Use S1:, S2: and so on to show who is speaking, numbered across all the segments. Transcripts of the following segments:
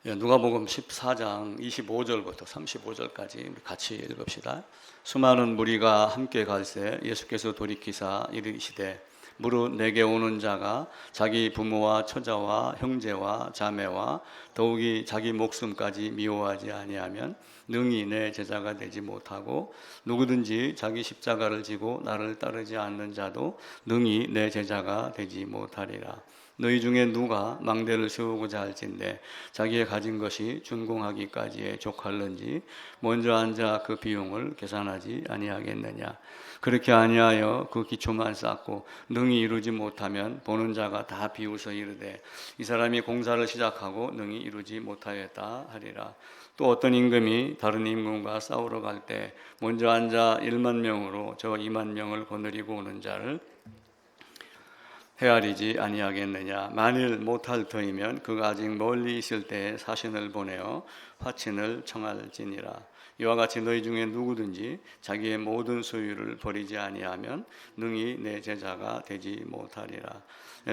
S1: 누가복음 14장 25절부터 35절까지 우리 같이 읽읍시다. 수많은 무리가 함께 갈새 예수께서 돌이키사 이르시되 무릇 내게 오는 자가 자기 부모와 처자와 형제와 자매와 더욱이 자기 목숨까지 미워하지 아니하면 능히 내 제자가 되지 못하고 누구든지 자기 십자가를 지고 나를 따르지 않는 자도 능히 내 제자가 되지 못하리라. 너희 중에 누가 망대를 세우고자 할진대 자기의 가진 것이 준공하기까지에 족할는지 먼저 앉아 그 비용을 계산하지 아니하겠느냐. 그렇게 아니하여 그 기초만 쌓고 능히 이루지 못하면 보는 자가 다 비웃어 이르되 이 사람이 공사를 시작하고 능히 이루지 못하였다 하리라. 또 어떤 임금이 다른 임금과 싸우러 갈 때 먼저 앉아 1만 명으로 저 2만 명을 거느리고 오는 자를 헤아리지 아니하겠느냐. 만일 못할 터이면 그가 아직 멀리 있을 때에 사신을 보내어 화친을 청할지니라. 이와 같이 너희 중에 누구든지 자기의 모든 소유를 버리지 아니하면 능히 내 제자가 되지 못하리라.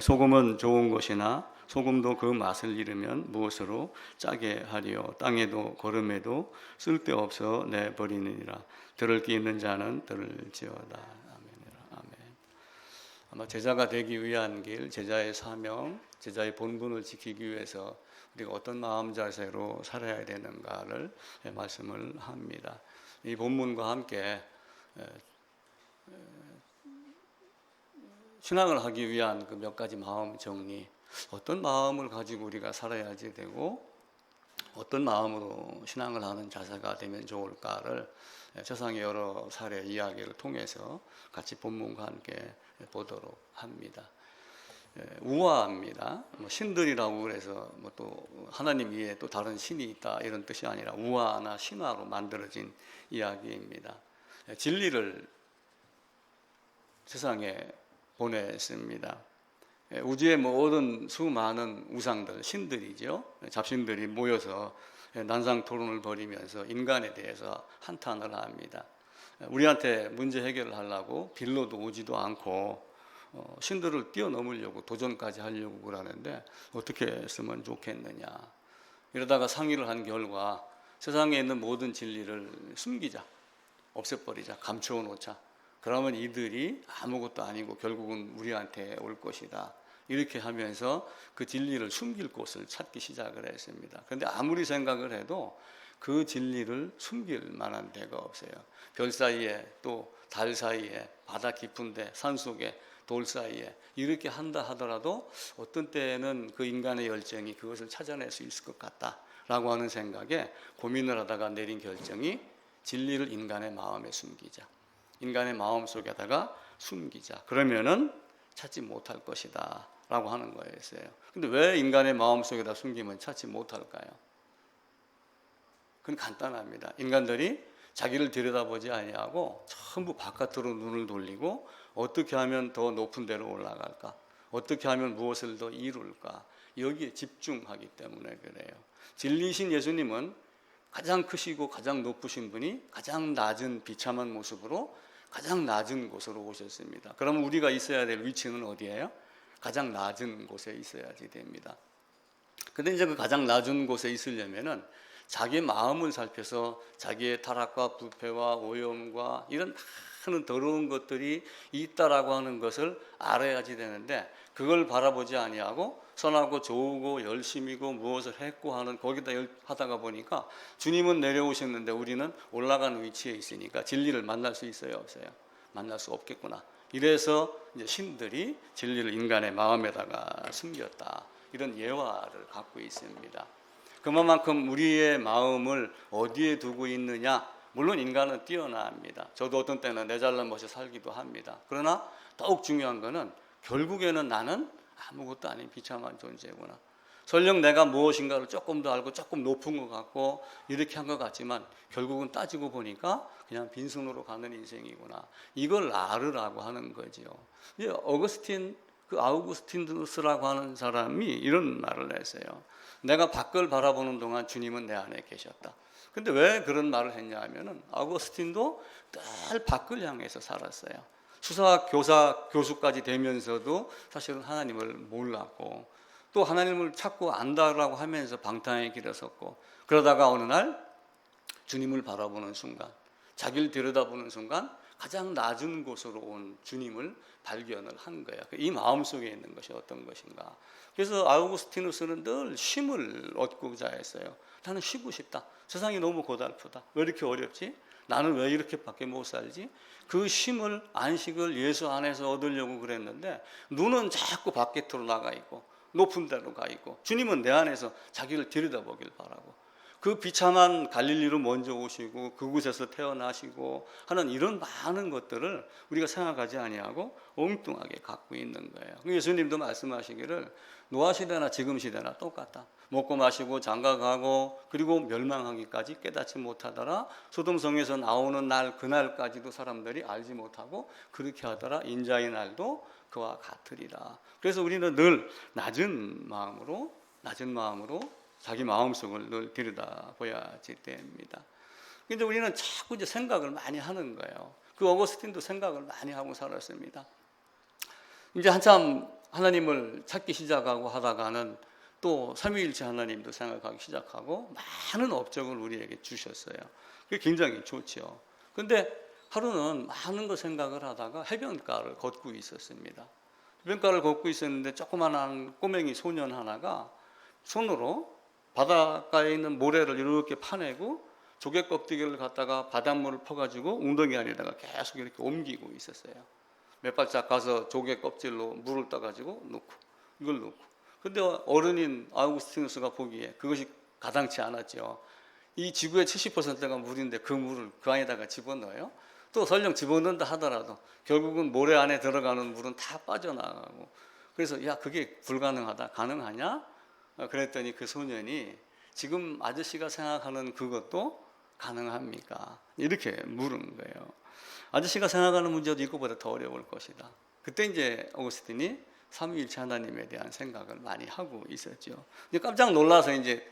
S1: 소금은 좋은 것이나 소금도 그 맛을 잃으면 무엇으로 짜게 하리요. 땅에도 거름에도 쓸데없어 내버리느니라. 들을 귀 있는 자는 들을지어다. 아마 제자가 되기 위한 길, 제자의 사명, 제자의 본분을 지키기 위해서 우리가 어떤 마음 자세로 살아야 되는가를 말씀을 합니다. 이 본문과 함께 신앙을 하기 위한 그 몇 가지 마음 정리, 어떤 마음을 가지고 우리가 살아야지 되고 어떤 마음으로 신앙을 하는 자세가 되면 좋을까를 세상의 여러 사례 이야기를 통해서 같이 본문과 함께 보도록 합니다. 우화입니다. 신들이라고 그래서 또 하나님 위에 또 다른 신이 있다 이런 뜻이 아니라 우화나 신화로 만들어진 이야기입니다. 진리를 세상에 보냈습니다. 우주의 모든 수많은 우상들, 신들이죠. 잡신들이 모여서 난상 토론을 벌이면서 인간에 대해서 한탄을 합니다. 우리한테 문제 해결을 하려고 빌로도 오지도 않고 신들을 뛰어넘으려고 도전까지 하려고 그러는데 어떻게 했으면 좋겠느냐. 이러다가 상의를 한 결과 세상에 있는 모든 진리를 숨기자, 없애버리자, 감추어 놓자. 그러면 이들이 아무것도 아니고 결국은 우리한테 올 것이다. 이렇게 하면서 그 진리를 숨길 곳을 찾기 시작을 했습니다. 그런데 아무리 생각을 해도 그 진리를 숨길 만한 데가 없어요. 별 사이에 또 달 사이에 바다 깊은데 산속에 돌 사이에 이렇게 한다 하더라도 어떤 때는 그 인간의 열정이 그것을 찾아낼 수 있을 것 같다라고 하는 생각에 고민을 하다가 내린 결정이 진리를 인간의 마음에 숨기자. 인간의 마음 속에다가 숨기자. 그러면은 찾지 못할 것이다 라고 하는 거였어요. 근데 왜 인간의 마음 속에다 숨기면 찾지 못할까요? 그건 간단합니다. 인간들이 자기를 들여다보지 아니하고 전부 바깥으로 눈을 돌리고 어떻게 하면 더 높은 데로 올라갈까? 어떻게 하면 무엇을 더 이룰까? 여기에 집중하기 때문에 그래요. 진리이신 예수님은 가장 크시고 가장 높으신 분이 가장 낮은 비참한 모습으로 가장 낮은 곳으로 오셨습니다. 그러면 우리가 있어야 될 위치는 어디예요? 가장 낮은 곳에 있어야지 됩니다. 근데 이제 그 가장 낮은 곳에 있으려면은 자기 마음을 살펴서 자기의 타락과 부패와 오염과 이런 많은 더러운 것들이 있다라고 하는 것을 알아야지 되는데 그걸 바라보지 아니하고 선하고 좋고 열심이고 무엇을 했고 하는 거기다 하다가 보니까 주님은 내려오셨는데 우리는 올라가는 위치에 있으니까 진리를 만날 수 있어요, 없어요? 만날 수 없겠구나. 이래서 이제 신들이 진리를 인간의 마음에다가 숨겼다. 이런 예화를 갖고 있습니다. 그만큼 우리의 마음을 어디에 두고 있느냐. 물론 인간은 뛰어납니다. 저도 어떤 때는 내 잘난 멋에 살기도 합니다. 그러나 더욱 중요한 것은 결국에는 나는 아무것도 아닌 비참한 존재구나. 설령 내가 무엇인가를 조금 더 알고 조금 높은 것 같고 이렇게 한 것 같지만 결국은 따지고 보니까 그냥 빈손으로 가는 인생이구나. 이걸 알으라고 하는 거죠. 아우구스티누스라고 하는 사람이 이런 말을 했어요. 내가 밖을 바라보는 동안 주님은 내 안에 계셨다. 근데 왜 그런 말을 했냐 하면은 아우구스틴도 늘 밖을 향해서 살았어요. 수사 교수까지 되면서도 사실은 하나님을 몰랐고 또 하나님을 찾고 안다라고 하면서 방탕의 길에 섰고, 그러다가 어느 날 주님을 바라보는 순간, 자기를 들여다보는 순간 가장 낮은 곳으로 온 주님을 발견을 한 거야. 이 마음 속에 있는 것이 어떤 것인가. 그래서 아우구스티누스는 늘 쉼을 얻고자 했어요. 나는 쉬고 싶다. 세상이 너무 고달프다. 왜 이렇게 어렵지? 나는 왜 이렇게밖에 못 살지? 그 쉼을, 안식을 예수 안에서 얻으려고 그랬는데 눈은 자꾸 밖으로 나가 있고 높은 데로 가 있고, 주님은 내 안에서 자기를 들여다보길 바라고, 그 비참한 갈릴리로 먼저 오시고 그곳에서 태어나시고 하는 이런 많은 것들을 우리가 생각하지 아니하고 엉뚱하게 갖고 있는 거예요. 예수님도 말씀하시기를 노아 시대나 지금 시대나 똑같다. 먹고 마시고 장가가고 그리고 멸망하기까지 깨닫지 못하더라. 소돔성에서 나오는 날 그날까지도 사람들이 알지 못하고 그렇게 하더라. 인자의 날도 그와 같으리라. 그래서 우리는 늘 낮은 마음으로 자기 마음속을 늘 들여다봐야지 됩니다. 근데 우리는 자꾸 이제 생각을 많이 하는 거예요. 그 어거스틴도 생각을 많이 하고 살았습니다. 이제 한참 하나님을 찾기 시작하고 하다가는 또 삼위일체 하나님도 생각하기 시작하고 많은 업적을 우리에게 주셨어요. 그게 굉장히 좋죠. 근데 하루는 많은 거 생각을 하다가 해변가를 걷고 있었습니다. 해변가를 걷고 있었는데 조그마한 꼬맹이 소년 하나가 손으로 바닷가에 있는 모래를 이렇게 파내고 조개 껍데기를 갖다가 바닷물을 퍼가지고 웅덩이 안에다가 계속 이렇게 옮기고 있었어요. 몇 발짝 가서 조개 껍질로 물을 떠가지고 이걸 넣고. 근데 어른인 아우구스티누스가 보기에 그것이 가당치 않았죠. 이 지구의 70%가 물인데 그 물을 그 안에다가 집어넣어요. 또 설령 집어넣는다 하더라도 결국은 모래 안에 들어가는 물은 다 빠져나가고. 그래서 야, 그게 불가능하다. 가능하냐? 그랬더니 그 소년이 지금 아저씨가 생각하는 그것도 가능합니까? 이렇게 물은 거예요. 아저씨가 생각하는 문제도 이거보다 더 어려울 것이다. 그때 이제 어거스틴이 삼위일체 하나님에 대한 생각을 많이 하고 있었죠. 깜짝 놀라서 이제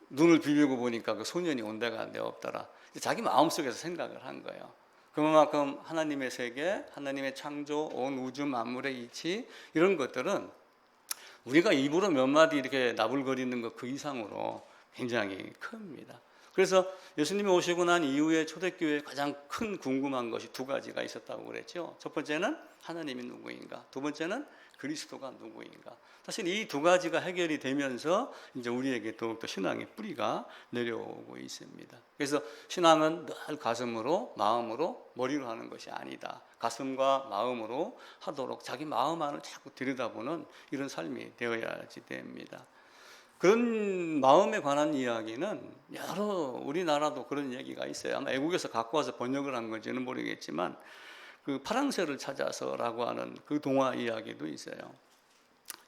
S1: 눈을 비비고 보니까 그 소년이 온데간데 없더라. 자기 마음속에서 생각을 한 거예요. 그만큼 하나님의 세계, 하나님의 창조, 온 우주 만물의 이치, 이런 것들은 우리가 입으로 몇 마디 이렇게 나불거리는 것 그 이상으로 굉장히 큽니다. 그래서 예수님이 오시고 난 이후에 초대교회에 가장 큰 궁금한 것이 두 가지가 있었다고 그랬죠. 첫 번째는 하나님이 누구인가, 두 번째는 그리스도가 누구인가. 사실 이 두 가지가 해결이 되면서 이제 우리에게 더욱더 신앙의 뿌리가 내려오고 있습니다. 그래서 신앙은 늘 가슴으로, 마음으로, 머리로 하는 것이 아니다. 가슴과 마음으로 하도록 자기 마음 안을 자꾸 들여다보는 이런 삶이 되어야지 됩니다. 그런 마음에 관한 이야기는 여러 우리나라도 그런 얘기가 있어요. 아마 외국에서 갖고 와서 번역을 한 건지는 모르겠지만 그 파랑새를 찾아서라고 하는 그 동화 이야기도 있어요.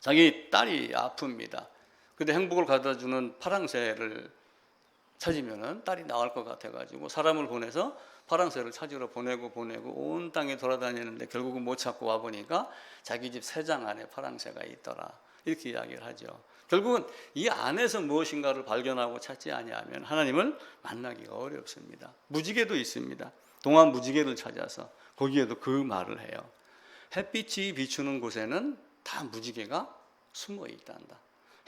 S1: 자기 딸이 아픕니다. 근데 행복을 가져다 주는 파랑새를 찾으면은 딸이 나을 것 같아가지고 사람을 보내서 파랑새를 찾으러 보내고 온 땅에 돌아다니는데 결국은 못 찾고 와 보니까 자기 집 새장 안에 파랑새가 있더라. 이렇게 이야기를 하죠. 결국은 이 안에서 무엇인가를 발견하고 찾지 아니하면 하나님을 만나기가 어렵습니다. 무지개도 있습니다. 동안 무지개를 찾아서 거기에도 그 말을 해요. 햇빛이 비추는 곳에는 다 무지개가 숨어 있단다.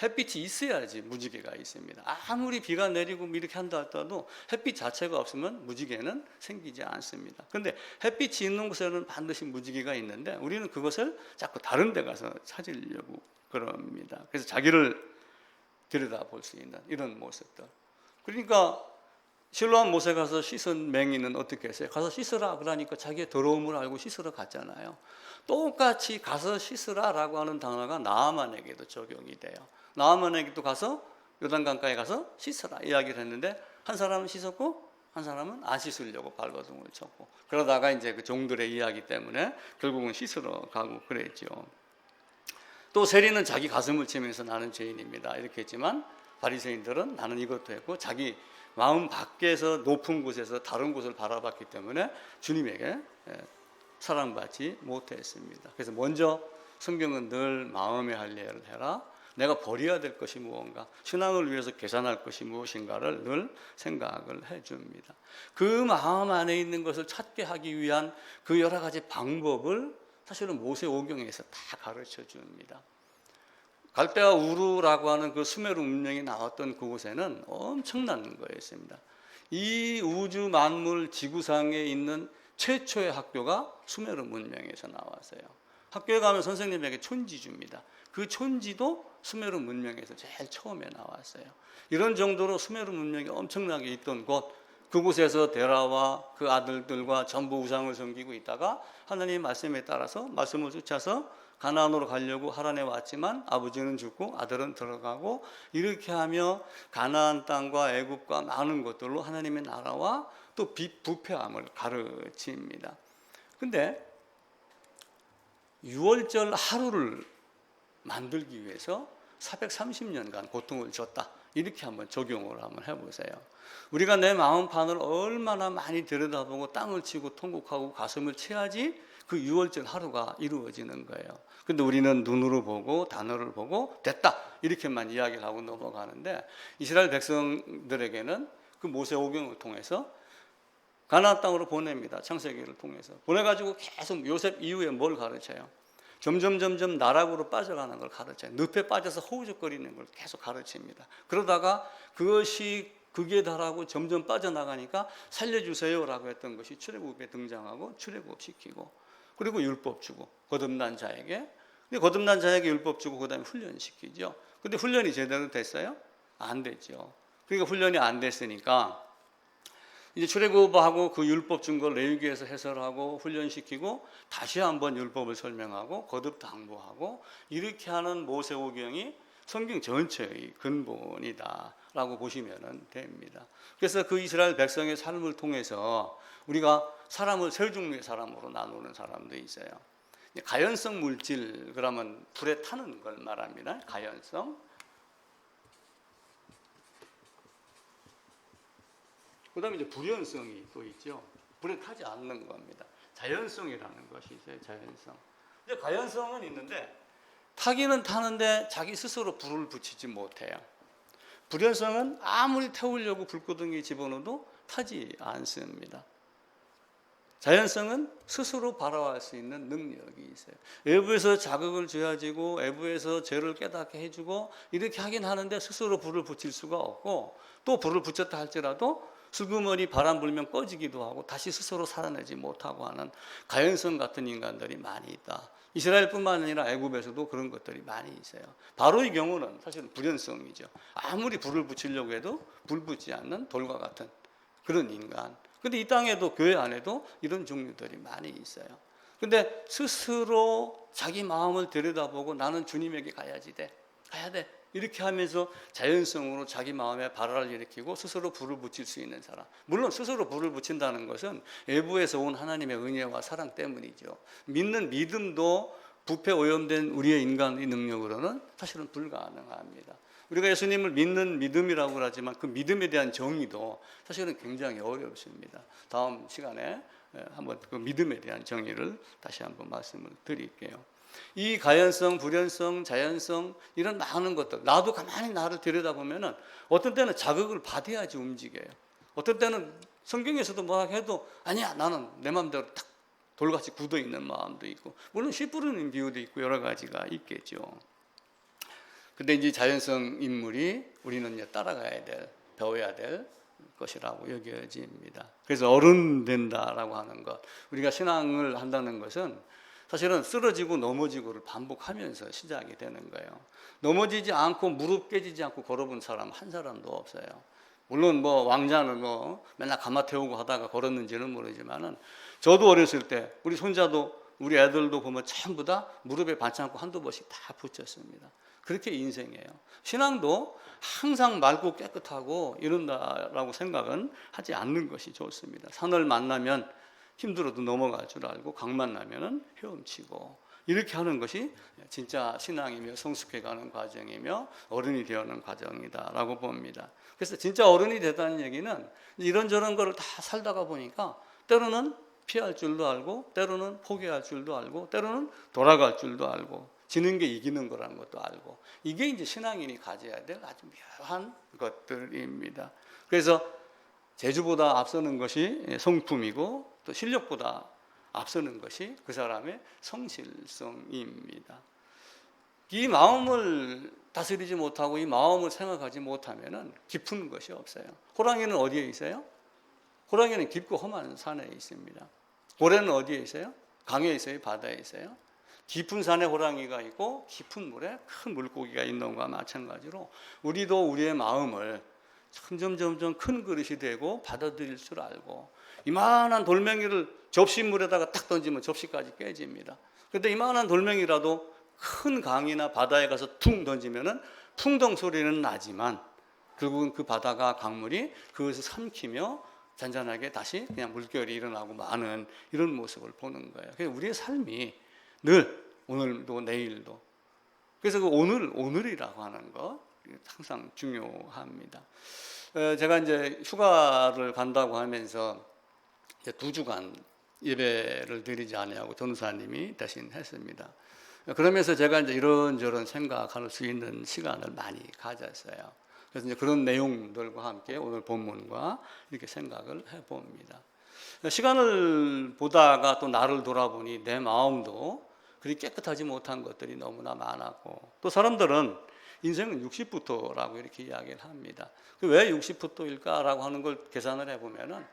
S1: 햇빛이 있어야지 무지개가 있습니다. 아무리 비가 내리고 이렇게 한다 하더라도 햇빛 자체가 없으면 무지개는 생기지 않습니다. 그런데 햇빛이 있는 곳에는 반드시 무지개가 있는데 우리는 그것을 자꾸 다른 데 가서 찾으려고 그럽니다. 그래서 자기를 들여다볼 수 있는 이런 모습들. 그러니까 실로암 못에 가서 씻은 맹인은 어떻게 했어요? 가서 씻으라 그러니까 자기의 더러움을 알고 씻으러 갔잖아요. 똑같이 가서 씻으라라고 하는 단어가 나아만에게도 적용이 돼요. 나아만에게도 가서 요단강가에 가서 씻으라 이야기를 했는데 한 사람은 씻었고 한 사람은 안 씻으려고 발버둥을 쳤고, 그러다가 이제 그 종들의 이야기 때문에 결국은 씻으러 가고 그랬죠. 또 세리는 자기 가슴을 치면서 나는 죄인입니다 이렇게 했지만 바리새인들은 나는 이것도 했고 자기 마음 밖에서 높은 곳에서 다른 곳을 바라봤기 때문에 주님에게 사랑받지 못했습니다. 그래서 먼저 성경은 늘 마음의 할례를 해라. 내가 버려야 될 것이 무언가, 신앙을 위해서 계산할 것이 무엇인가를 늘 생각을 해줍니다. 그 마음 안에 있는 것을 찾게 하기 위한 그 여러 가지 방법을 사실은 모세오경에서 다 가르쳐 줍니다. 갈대아 우르라고 하는 그 수메르 문명이 나왔던 그곳에는 엄청난 거였습니다. 이 우주 만물 지구상에 있는 최초의 학교가 수메르 문명에서 나왔어요. 학교에 가면 선생님에게 촌지 줍니다. 그 촌지도 수메르 문명에서 제일 처음에 나왔어요. 이런 정도로 수메르 문명이 엄청나게 있던 곳, 그곳에서 데라와 그 아들들과 전부 우상을 섬기고 있다가 하나님의 말씀에 따라서 말씀을 쫓아서 가나안으로 가려고 하란에 왔지만 아버지는 죽고 아들은 들어가고, 이렇게 하며 가나안 땅과 애굽과 많은 것들로 하나님의 나라와 또 부패함을 가르칩니다. 근데 유월절 하루를 만들기 위해서 430년간 고통을 줬다, 이렇게 한번 적용을 한번 해보세요. 우리가 내 마음판을 얼마나 많이 들여다보고 땅을 치고 통곡하고 가슴을 치야지 그 유월절 하루가 이루어지는 거예요. 근데 우리는 눈으로 보고 단어를 보고 됐다, 이렇게만 이야기를 하고 넘어가는데, 이스라엘 백성들에게는 그 모세오경을 통해서 가나안 땅으로 보냅니다. 창세기를 통해서 보내가지고 계속 요셉 이후에 뭘 가르쳐요? 점점 나락으로 빠져가는 걸 가르쳐요. 늪에 빠져서 허우적거리는 걸 계속 가르칩니다. 그러다가 그것이 극에 달하고 점점 빠져나가니까 살려주세요라고 했던 것이 출애굽에 등장하고 출애굽시키고, 그리고 율법 주고 거듭난 자에게, 근데 거듭난 자에게 율법 주고 그 다음에 훈련시키죠. 근데 훈련이 제대로 됐어요? 안 됐죠. 그러니까 훈련이 안 됐으니까 이제 출애굽하고 그 율법 준 걸 레위기에서 해설하고 훈련시키고 다시 한번 율법을 설명하고 거듭 당부하고, 이렇게 하는 모세오경이 성경 전체의 근본이다라고 보시면 됩니다. 그래서 그 이스라엘 백성의 삶을 통해서 우리가 사람을 세 종류의 사람으로 나누는 사람도 있어요. 가연성 물질, 그러면 불에 타는 걸 말합니다. 가연성. 그 다음에 이제 불연성이 또 있죠. 불에 타지 않는 겁니다. 자연성이라는 것이 있어요. 자연성. 이제 가연성은 있는데 타기는 타는데 자기 스스로 불을 붙이지 못해요. 불연성은 아무리 태우려고 불구덩이 집어넣어도 타지 않습니다. 자연성은 스스로 발화할 수 있는 능력이 있어요. 외부에서 자극을 줘야지고 외부에서 죄를 깨닫게 해주고 이렇게 하긴 하는데 스스로 불을 붙일 수가 없고, 또 불을 붙였다 할지라도 슬그머니 바람 불면 꺼지기도 하고 다시 스스로 살아내지 못하고 하는 가연성 같은 인간들이 많이 있다. 이스라엘뿐만 아니라 애굽에서도 그런 것들이 많이 있어요. 바로의 경우는 사실은 불연성이죠. 아무리 불을 붙이려고 해도 불 붙지 않는 돌과 같은 그런 인간. 근데 이 땅에도 교회 안에도 이런 종류들이 많이 있어요. 근데 스스로 자기 마음을 들여다보고 나는 주님에게 가야 돼. 이렇게 하면서 자연성으로 자기 마음에 발화를 일으키고 스스로 불을 붙일 수 있는 사람. 물론 스스로 불을 붙인다는 것은 외부에서 온 하나님의 은혜와 사랑 때문이죠. 믿는 믿음도 부패 오염된 우리의 인간의 능력으로는 사실은 불가능합니다. 우리가 예수님을 믿는 믿음이라고 하지만 그 믿음에 대한 정의도 사실은 굉장히 어렵습니다. 다음 시간에 한번 그 믿음에 대한 정의를 다시 한번 말씀을 드릴게요. 이 가연성, 불연성, 자연성, 이런 많은 것들, 나도 가만히 나를 들여다보면은 어떤 때는 자극을 받아야지 움직여요. 어떤 때는 성경에서도 뭐라 해도 아니야, 나는 내 마음대로 딱 돌같이 굳어 있는 마음도 있고, 물론 씨 뿌리는 비유도 있고 여러 가지가 있겠죠. 근데 이제 자연성 인물이 우리는 이제 따라가야 될, 배워야 될 것이라고 여겨집니다. 그래서 어른 된다라고 하는 것, 우리가 신앙을 한다는 것은 사실은 쓰러지고 넘어지고를 반복하면서 시작이 되는 거예요. 넘어지지 않고 무릎 깨지지 않고 걸어본 사람 한 사람도 없어요. 물론 뭐 왕자는 뭐 맨날 가마 태우고 하다가 걸었는지는 모르지만은, 저도 어렸을 때 우리 손자도 우리 애들도 보면 전부 다 무릎에 반창고 한두 번씩 다 붙였습니다. 그렇게 인생이에요. 신앙도 항상 맑고 깨끗하고 이런다라고 생각은 하지 않는 것이 좋습니다. 산을 만나면 힘들어도 넘어갈 줄 알고 강 만나면은 헤엄치고, 이렇게 하는 것이 진짜 신앙이며 성숙해가는 과정이며 어른이 되어가는 과정이다라고 봅니다. 그래서 진짜 어른이 되다는 얘기는 이런저런 거를 다 살다가 보니까 때로는 피할 줄도 알고, 때로는 포기할 줄도 알고, 때로는 돌아갈 줄도 알고, 지는 게 이기는 거라는 것도 알고, 이게 이제 신앙인이 가져야 될 아주 묘한 것들입니다. 그래서 재주보다 앞서는 것이 성품이고, 또 실력보다 앞서는 것이 그 사람의 성실성입니다. 이 마음을 다스리지 못하고 이 마음을 생각하지 못하면은 깊은 것이 없어요. 호랑이는 어디에 있어요? 호랑이는 깊고 험한 산에 있습니다. 고래는 어디에 있어요? 강에 있어요? 바다에 있어요? 깊은 산에 호랑이가 있고 깊은 물에 큰 물고기가 있는 것과 마찬가지로 우리도 우리의 마음을 점점 큰 그릇이 되고 받아들일 줄 알고, 이만한 돌멩이를 접시물에다가 딱 던지면 접시까지 깨집니다. 그런데 이만한 돌멩이라도 큰 강이나 바다에 가서 퉁 던지면은 풍덩 소리는 나지만 결국은 그 바다가 강물이 그것을 삼키며 잔잔하게 다시 그냥 물결이 일어나고 마는 이런 모습을 보는 거예요. 그래서 우리의 삶이 늘 오늘도 내일도, 그래서 그 오늘이라고 하는 것 항상 중요합니다. 제가 이제 휴가를 간다고 하면서 이제 2주간 예배를 드리지 아니하고 전도사님이 대신 했습니다. 그러면서 제가 이제 이런저런 생각할 수 있는 시간을 많이 가졌어요. 그래서 이제 그런 내용들과 함께 오늘 본문과 이렇게 생각을 해봅니다. 시간을 보다가 또 나를 돌아보니 내 마음도 그리 깨끗하지 못한 것들이 너무나 많았고, 또 사람들은 인생은 60부터라고 이렇게 이야기를 합니다. 왜 60부터일까라고 하는 걸 계산을 해보면은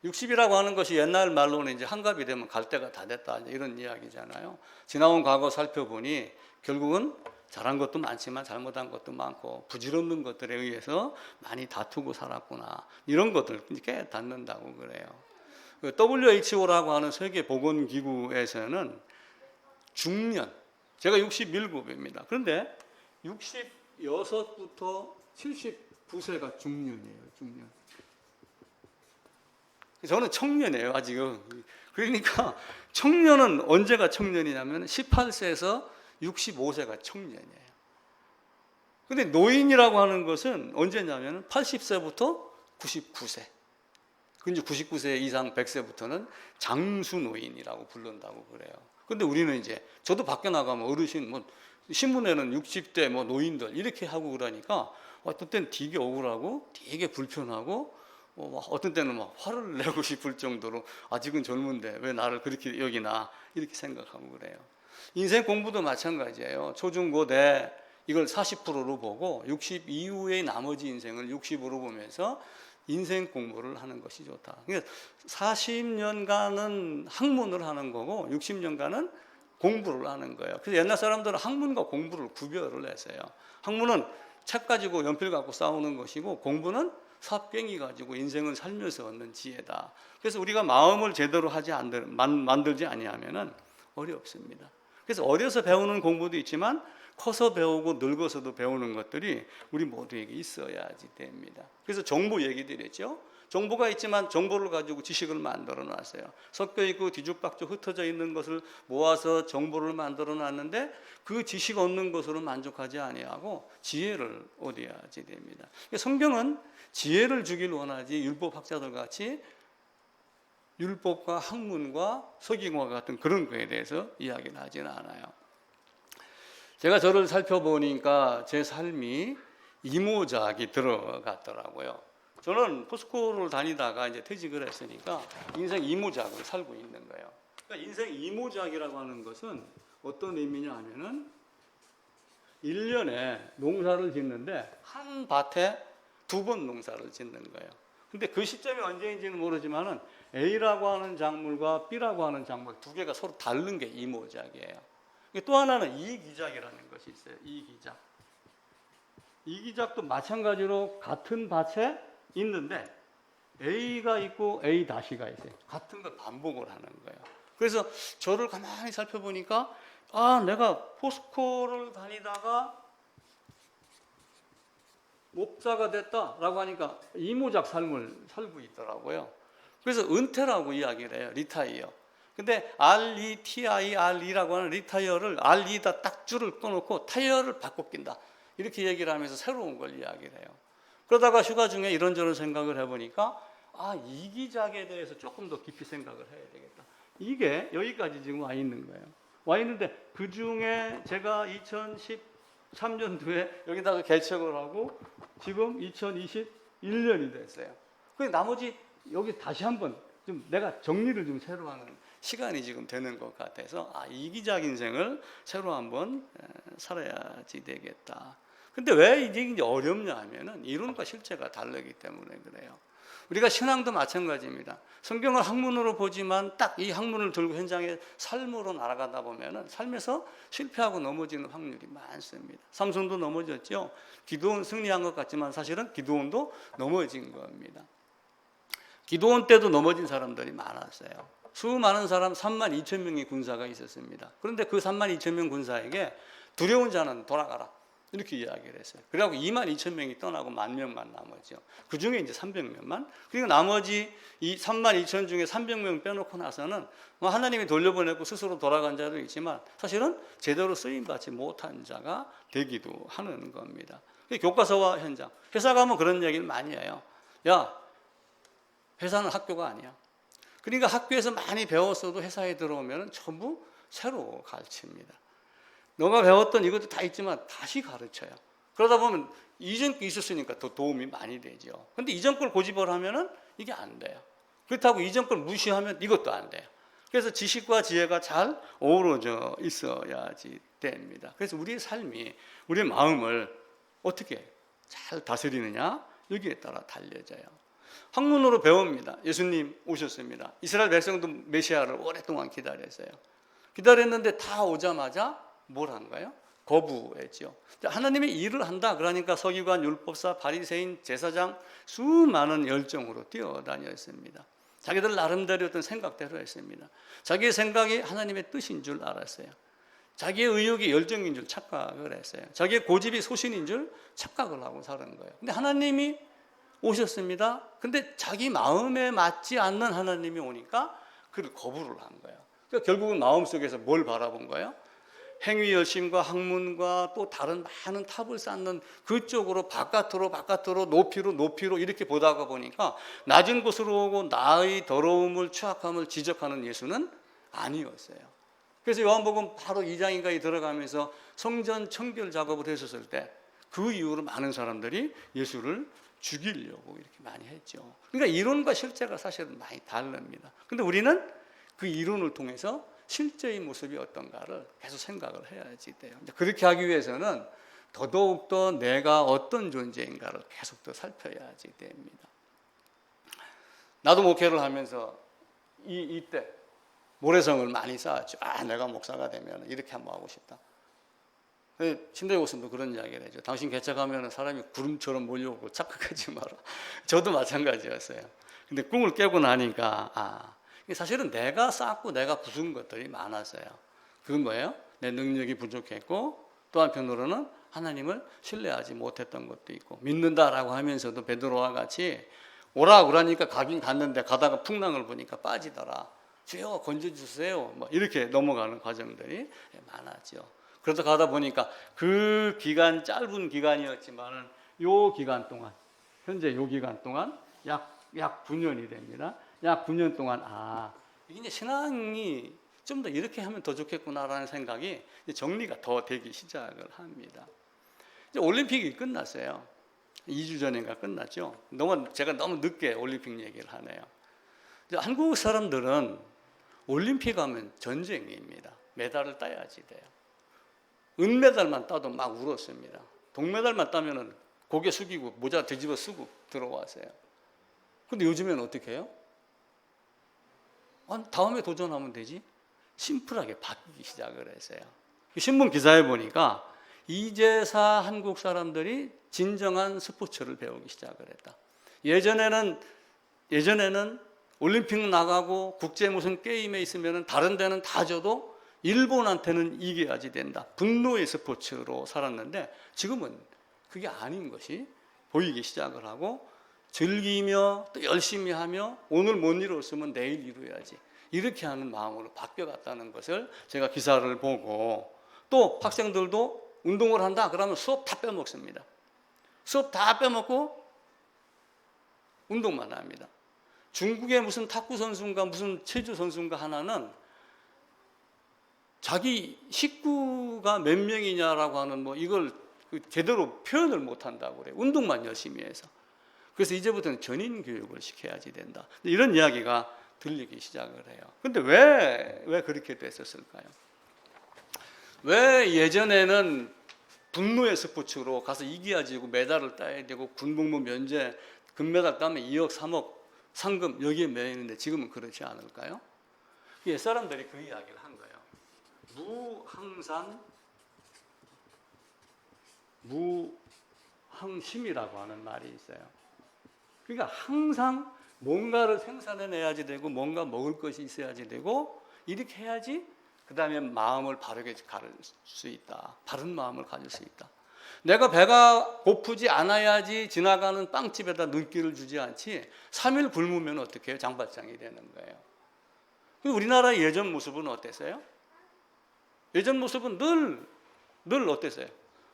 S1: 60이라고 하는 것이 옛날 말로는 이제 한갑이 되면 갈 때가 다 됐다 이런 이야기잖아요. 지나온 과거 살펴보니 결국은 잘한 것도 많지만 잘못한 것도 많고 부질없는 것들에 의해서 많이 다투고 살았구나, 이런 것들 깨닫는다고 그래요. WHO라고 하는 세계보건기구에서는 중년, 제가 67입니다. 그런데 66부터 79세가 중년이에요. 중년. 저는 청년이에요, 아직은. 그러니까 청년은 언제가 청년이냐면 18세에서 65세가 청년이에요. 근데 노인이라고 하는 것은 언제냐면 80세부터 99세. 근데 99세 이상 100세부터는 장수노인이라고 부른다고 그래요. 근데 우리는 이제, 저도 밖에 나가면 어르신, 뭐 신문에는 60대 뭐 노인들 이렇게 하고 그러니까 어떤 때는 되게 억울하고 되게 불편하고, 어떤 때는 막 화를 내고 싶을 정도로 아직은 젊은데 왜 나를 그렇게 여기나 이렇게 생각하고 그래요. 인생 공부도 마찬가지예요. 초중고대 이걸 40%로 보고 60 이후의 나머지 인생을 60으로 보면서 인생 공부를 하는 것이 좋다. 그러니까 40년간은 학문을 하는 거고 60년간은 공부를 하는 거예요. 그래서 옛날 사람들은 학문과 공부를 구별을 했어요. 학문은 책 가지고 연필 갖고 싸우는 것이고, 공부는 삽갱이 가지고 인생을 살면서 얻는 지혜다. 그래서 우리가 마음을 제대로 만들지 아니하면은 어렵습니다. 그래서 어려서 배우는 공부도 있지만 커서 배우고 늙어서도 배우는 것들이 우리 모두에게 있어야지 됩니다. 그래서 정보 얘기 드렸죠. 정보가 있지만 정보를 가지고 지식을 만들어 놨어요. 섞여 있고 뒤죽박죽 흩어져 있는 것을 모아서 정보를 만들어 놨는데 그 지식 얻는 것으로 만족하지 아니하고 지혜를 얻어야지 됩니다. 성경은 지혜를 주길 원하지 율법학자들 같이 율법과 학문과 서기관과 같은 그런 거에 대해서 이야기는 하지는 않아요. 제가 저를 살펴보니까 제 삶이 이모작이 들어갔더라고요. 저는 포스코를 다니다가 이제 퇴직을 했으니까 인생 이모작을 살고 있는 거예요. 그러니까 인생 이모작이라고 하는 것은 어떤 의미냐 하면은 1년에 농사를 짓는데 한 밭에 2번 농사를 짓는 거예요. 근데 그 시점이 언제인지는 모르지만은 A라고 하는 작물과 B라고 하는 작물 두 개가 서로 다른 게 이모작이에요. 또 하나는 이기작이라는 것이 있어요. 이기작. 이기작도 마찬가지로 같은 밭에 있는데 A가 있고 A-가 있어요. 같은 걸 반복을 하는 거예요. 그래서 저를 가만히 살펴보니까 내가 포스코를 다니다가 목사가 됐다라고 하니까 이모작 삶을 살고 있더라고요. 그래서 은퇴라고 이야기를 해요. 리타이어. 근데 RETIRE라고 하는 리타이어를 RE다 딱 줄을 꺼놓고 타이어를 바꿔 낀다, 이렇게 얘기를 하면서 새로운 걸 이야기를 해요. 그러다가 휴가 중에 이런저런 생각을 해보니까 이기작에 대해서 조금 더 깊이 생각을 해야 되겠다. 이게 여기까지 지금 와 있는 거예요. 와 있는데 그 중에 제가 2013년도에 여기다가 개척을 하고 지금 2021년이 됐어요. 그 나머지 여기 다시 한번 좀 내가 정리를 좀 새로 하는 시간이 지금 되는 것 같아서 이기적 인생을 새로 한번 살아야지 되겠다. 근데 왜 이게 어렵냐 하면은 이론과 실제가 다르기 때문에 그래요. 우리가 신앙도 마찬가지입니다. 성경을 학문으로 보지만 딱 이 학문을 들고 현장에 삶으로 날아가다 보면은 삶에서 실패하고 넘어지는 확률이 많습니다. 삼손도 넘어졌죠. 기드온 승리한 것 같지만 사실은 기드온도 넘어진 겁니다. 기드온 때도 넘어진 사람들이 많았어요. 수많은 사람 3만 2천 명의 군사가 있었습니다. 그런데 그 3만 2천 명 군사에게 두려운 자는 돌아가라 이렇게 이야기를 했어요. 그래갖고 2만 2천 명이 떠나고 1만 명만 남았죠. 그 중에 이제 300명만. 그리고 나머지 이 3만 2천 중에 300명 빼놓고 나서는 하나님이 돌려보내고 스스로 돌아간 자도 있지만 사실은 제대로 쓰임받지 못한 자가 되기도 하는 겁니다. 교과서와 현장. 회사 가면 그런 얘기를 많이 해요. 야, 회사는 학교가 아니야. 그러니까 학교에서 많이 배웠어도 회사에 들어오면 전부 새로 가르칩니다. 너가 배웠던 이것도 다 있지만 다시 가르쳐요. 그러다 보면 이전 거 있었으니까 더 도움이 많이 되죠. 근데 이전 걸 고집을 하면은 이게 안 돼요. 그렇다고 이전 걸 무시하면 이것도 안 돼요. 그래서 지식과 지혜가 잘 어우러져 있어야지 됩니다. 그래서 우리의 삶이, 우리의 마음을 어떻게 잘 다스리느냐 여기에 따라 달려져요. 학문으로 배웁니다. 예수님 오셨습니다. 이스라엘 백성도 메시아를 오랫동안 기다렸어요. 기다렸는데 다 오자마자 뭘 한 거예요? 거부했죠. 하나님의 일을 한다 그러니까 서기관, 율법사, 바리새인, 제사장 수많은 열정으로 뛰어다녔습니다. 자기들 나름대로 어떤 생각대로 했습니다. 자기의 생각이 하나님의 뜻인 줄 알았어요. 자기의 의욕이 열정인 줄 착각을 했어요. 자기의 고집이 소신인 줄 착각을 하고 사는 거예요. 근데 하나님이 오셨습니다. 근데 자기 마음에 맞지 않는 하나님이 오니까 그를 거부를 한 거예요. 그러니까 결국은 마음속에서 뭘 바라본 거예요? 행위 열심과 학문과 또 다른 많은 탑을 쌓는 그쪽으로 바깥으로 높이로 이렇게 보다가 보니까 낮은 곳으로 오고 나의 더러움을 추악함을 지적하는 예수는 아니었어요. 그래서 요한복음 바로 2장인가에 들어가면서 성전 청결 작업을 했었을 때 그 이후로 많은 사람들이 예수를 죽이려고 이렇게 많이 했죠. 그러니까 이론과 실제가 사실은 많이 다릅니다. 근데 우리는 그 이론을 통해서 실제의 모습이 어떤가를 계속 생각을 해야지 돼요. 그렇게 하기 위해서는 더더욱더 내가 어떤 존재인가를 계속 더 살펴야지 됩니다. 나도 목회를 하면서 이때 모래성을 많이 쌓았죠. 내가 목사가 되면 이렇게 한번 하고 싶다. 신대희 목사님도 그런 이야기를 해줘. 당신 개척하면 사람이 구름처럼 몰려오고 착각하지 마라. 저도 마찬가지였어요. 근데 꿈을 깨고 나니까 사실은 내가 쌓고 내가 부순 것들이 많았어요. 그건 뭐예요? 내 능력이 부족했고 또 한편으로는 하나님을 신뢰하지 못했던 것도 있고 믿는다라고 하면서도 베드로와 같이 오라 그러니까 가긴 갔는데 가다가 풍랑을 보니까 빠지더라. 주여 건져주세요. 이렇게 넘어가는 과정들이 많았죠. 그러다 가다 보니까 그 기간 짧은 기간이었지만은 요 기간 동안 현재 요 기간 동안 약 9년이 됩니다. 약 9년 동안 이제 신앙이 좀 더 이렇게 하면 더 좋겠구나라는 생각이 정리가 더 되기 시작을 합니다. 이제 올림픽이 끝났어요. 2주 전인가 끝났죠. 제가 너무 늦게 올림픽 얘기를 하네요. 한국 사람들은 올림픽 하면 전쟁입니다. 메달을 따야지 돼요. 은메달만 따도 막 울었습니다. 동메달만 따면은 고개 숙이고 모자 뒤집어 쓰고 들어왔어요. 근데 요즘에는 어떻게 해요? 다음에 도전하면 되지? 심플하게 바뀌기 시작을 했어요. 신문 기사에 보니까 이제사 한국 사람들이 진정한 스포츠를 배우기 시작을 했다. 예전에는 올림픽 나가고 국제 무슨 게임에 있으면 다른 데는 다 져도 일본한테는 이겨야지 된다. 분노의 스포츠로 살았는데 지금은 그게 아닌 것이 보이기 시작을 하고 즐기며 또 열심히 하며 오늘 못 이뤘으면 내일 이루어야지 이렇게 하는 마음으로 바뀌어갔다는 것을 제가 기사를 보고 또 학생들도 운동을 한다 그러면 수업 다 빼먹습니다. 수업 다 빼먹고 운동만 합니다. 중국의 무슨 탁구 선수인가 무슨 체조 선수인가 하나는 자기 식구가 몇 명이냐라고 하는 이걸 제대로 표현을 못 한다고 그래요. 운동만 열심히 해서. 그래서 이제부터는 전인 교육을 시켜야지 된다. 이런 이야기가 들리기 시작을 해요. 근데 왜 그렇게 됐었을까요? 왜 예전에는 분노의 스포츠로 가서 이겨야지고 메달을 따야 되고 군복무 면제 금메달 따면 2억 3억 상금 여기에 매이는데 지금은 그렇지 않을까요? 옛 사람들이 그 이야기를 한 거예요. 무항산 무항심이라고 하는 말이 있어요. 그러니까 항상 뭔가를 생산해내야지 되고 뭔가 먹을 것이 있어야지 되고 이렇게 해야지 그 다음에 마음을 바르게 가질 수 있다. 바른 마음을 가질 수 있다. 내가 배가 고프지 않아야지 지나가는 빵집에다 눈길을 주지 않지 3일 굶으면 어떻게 해요? 장발장이 되는 거예요. 우리나라의 예전 모습은 어땠어요? 예전 모습은 늘 어땠어요?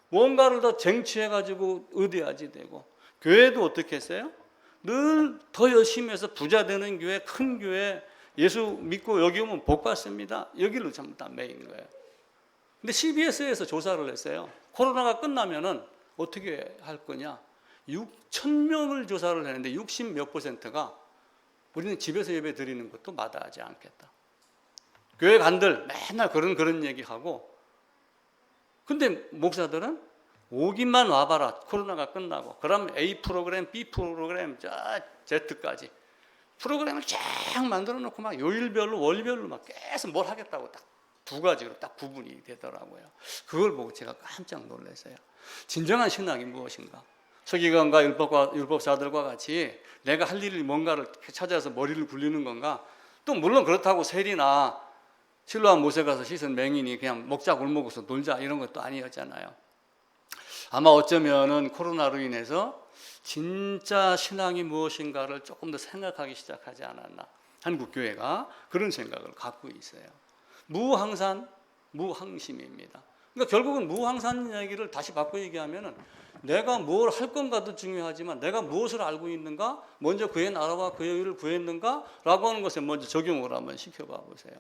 S1: 뭔가를 더 쟁취해가지고 의대야지 되고 교회도 어떻게 했어요? 늘 더 열심히 해서 부자 되는 교회, 큰 교회 예수 믿고 여기 오면 복 받습니다. 여기로 전부 다 매인 거예요. 근데 CBS에서 조사를 했어요. 코로나가 끝나면은 어떻게 할 거냐? 6,000명을 조사를 했는데 60 몇 %가 우리는 집에서 예배 드리는 것도 마다하지 않겠다. 교회 간들 맨날 그런 얘기하고 근데 목사들은 오기만 와봐라. 코로나가 끝나고. 그럼 A 프로그램, B 프로그램, Z까지. 프로그램을 쫙 만들어 놓고 막 요일별로, 월별로 막 계속 뭘 하겠다고 딱 두 가지로 딱 구분이 되더라고요. 그걸 보고 제가 깜짝 놀랐어요. 진정한 신앙이 무엇인가? 서기관과 율법사들과 같이 내가 할 일이 뭔가를 찾아서 머리를 굴리는 건가? 또 물론 그렇다고 세리나 실로암 못에 가서 씻은 맹인이 그냥 먹자 굴먹어서 놀자 이런 것도 아니었잖아요. 아마 어쩌면은 코로나로 인해서 진짜 신앙이 무엇인가를 조금 더 생각하기 시작하지 않았나. 한국 교회가 그런 생각을 갖고 있어요. 무항산, 무항심입니다. 그러니까 결국은 무항산 얘기를 다시 바꿔 얘기하면은 내가 뭘 할 건가도 중요하지만 내가 무엇을 알고 있는가, 먼저 그의 나라와 그의 의를 구했는가라고 하는 것에 먼저 적용을 한번 시켜봐 보세요.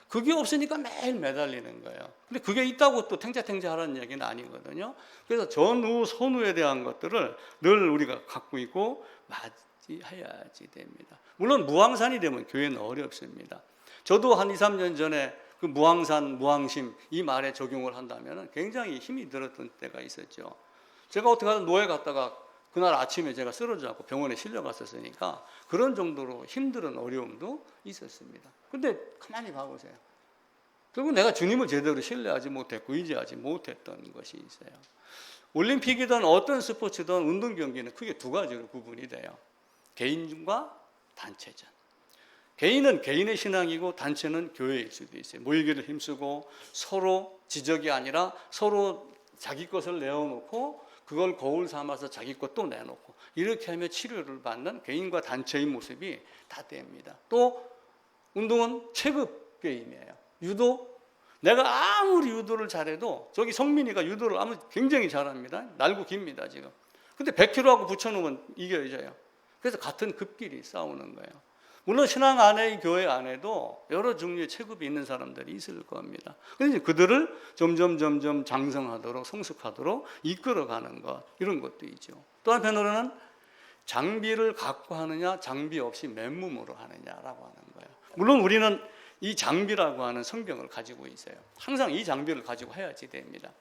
S1: 그게 없으니까 매일 매달리는 거예요. 근데 그게 있다고 또 탱자탱자하라는 얘기는 아니거든요. 그래서 전후, 선후에 대한 것들을 늘 우리가 갖고 있고 맞이해야지 됩니다. 물론 무항산이 되면 교회는 어렵습니다. 저도 한 2, 3년 전에 그 무항산, 무항심 이 말에 적용을 한다면 굉장히 힘이 들었던 때가 있었죠. 제가 어떻게 하다 노예 갔다가 그날 아침에 제가 쓰러져갖고 병원에 실려갔었으니까 그런 정도로 힘든 어려움도 있었습니다. 근데 가만히 봐보세요. 결국 내가 주님을 제대로 신뢰하지 못했고 의지하지 못했던 것이 있어요. 올림픽이든 어떤 스포츠든 운동 경기는 크게 두 가지로 구분이 돼요. 개인과 단체전. 개인은 개인의 신앙이고 단체는 교회일 수도 있어요. 모이기를 힘쓰고 서로 지적이 아니라 서로 자기 것을 내어놓고 그걸 거울 삼아서 자기 것도 내놓고 이렇게 하며 치료를 받는 개인과 단체의 모습이 다 됩니다. 또 운동은 체급 게임이에요. 유도, 내가 아무리 유도를 잘해도 저기 성민이가 유도를 굉장히 잘합니다. 날고 깁니다 지금. 근데 100kg하고 붙여놓으면 이겨져요. 그래서 같은 급끼리 싸우는 거예요. 물론 신앙 안에, 교회 안에도 여러 종류의 체급이 있는 사람들이 있을 겁니다. 그런데 그들을 점점 장성하도록 성숙하도록 이끌어가는 것 이런 것도 있죠. 또 한편으로는 장비를 갖고 하느냐 장비 없이 맨몸으로 하느냐라고 하는 거예요. 물론 우리는 이 장비라고 하는 성경을 가지고 있어요. 항상 이 장비를 가지고 해야지 됩니다.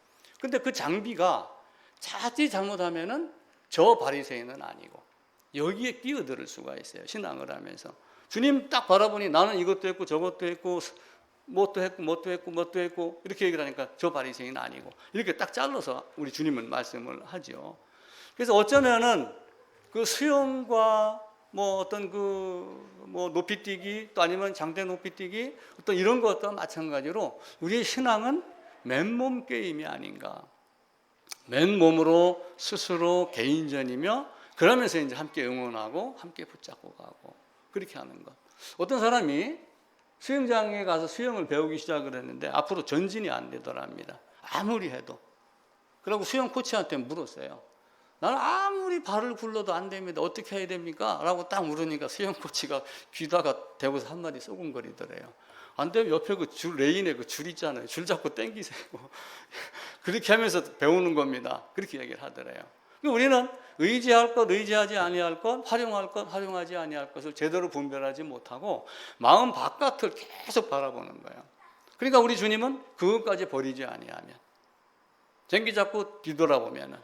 S1: 근데 그 장비가 자칫 잘못하면은 저 바리새인은 아니고 여기에 끼어들 수가 있어요. 신앙을 하면서 주님 딱 바라보니 나는 이것도 했고 저것도 했고 뭣도 했고 이렇게 얘기를 하니까 저 바리새인은 아니고 이렇게 딱 잘라서 우리 주님은 말씀을 하죠. 그래서 어쩌면은 그 수영과 어떤 높이뛰기 또 아니면 장대 높이뛰기 어떤 이런 것과 마찬가지로 우리의 신앙은 맨몸 게임이 아닌가. 맨몸으로 스스로 개인전이며 그러면서 이제 함께 응원하고 함께 붙잡고 가고 그렇게 하는 것. 어떤 사람이 수영장에 가서 수영을 배우기 시작을 했는데 앞으로 전진이 안 되더랍니다. 아무리 해도. 그리고 수영 코치한테 물었어요. 나는 아무리 발을 굴러도 안 됩니다. 어떻게 해야 됩니까? 라고 딱 물으니까 수영 코치가 귀다가 대고서 한마디 쏘근거리더래요. 안 되면 옆에 그 줄, 레인에 그 줄 있잖아요. 줄 잡고 당기세요. 그렇게 하면서 배우는 겁니다. 그렇게 얘기를 하더래요. 우리는 의지할 것, 의지하지 아니할 것, 활용할 것, 활용하지 아니할 것을 제대로 분별하지 못하고 마음 바깥을 계속 바라보는 거예요. 그러니까 우리 주님은 그것까지 버리지 아니하면, 쟁기 잡고 뒤돌아보면은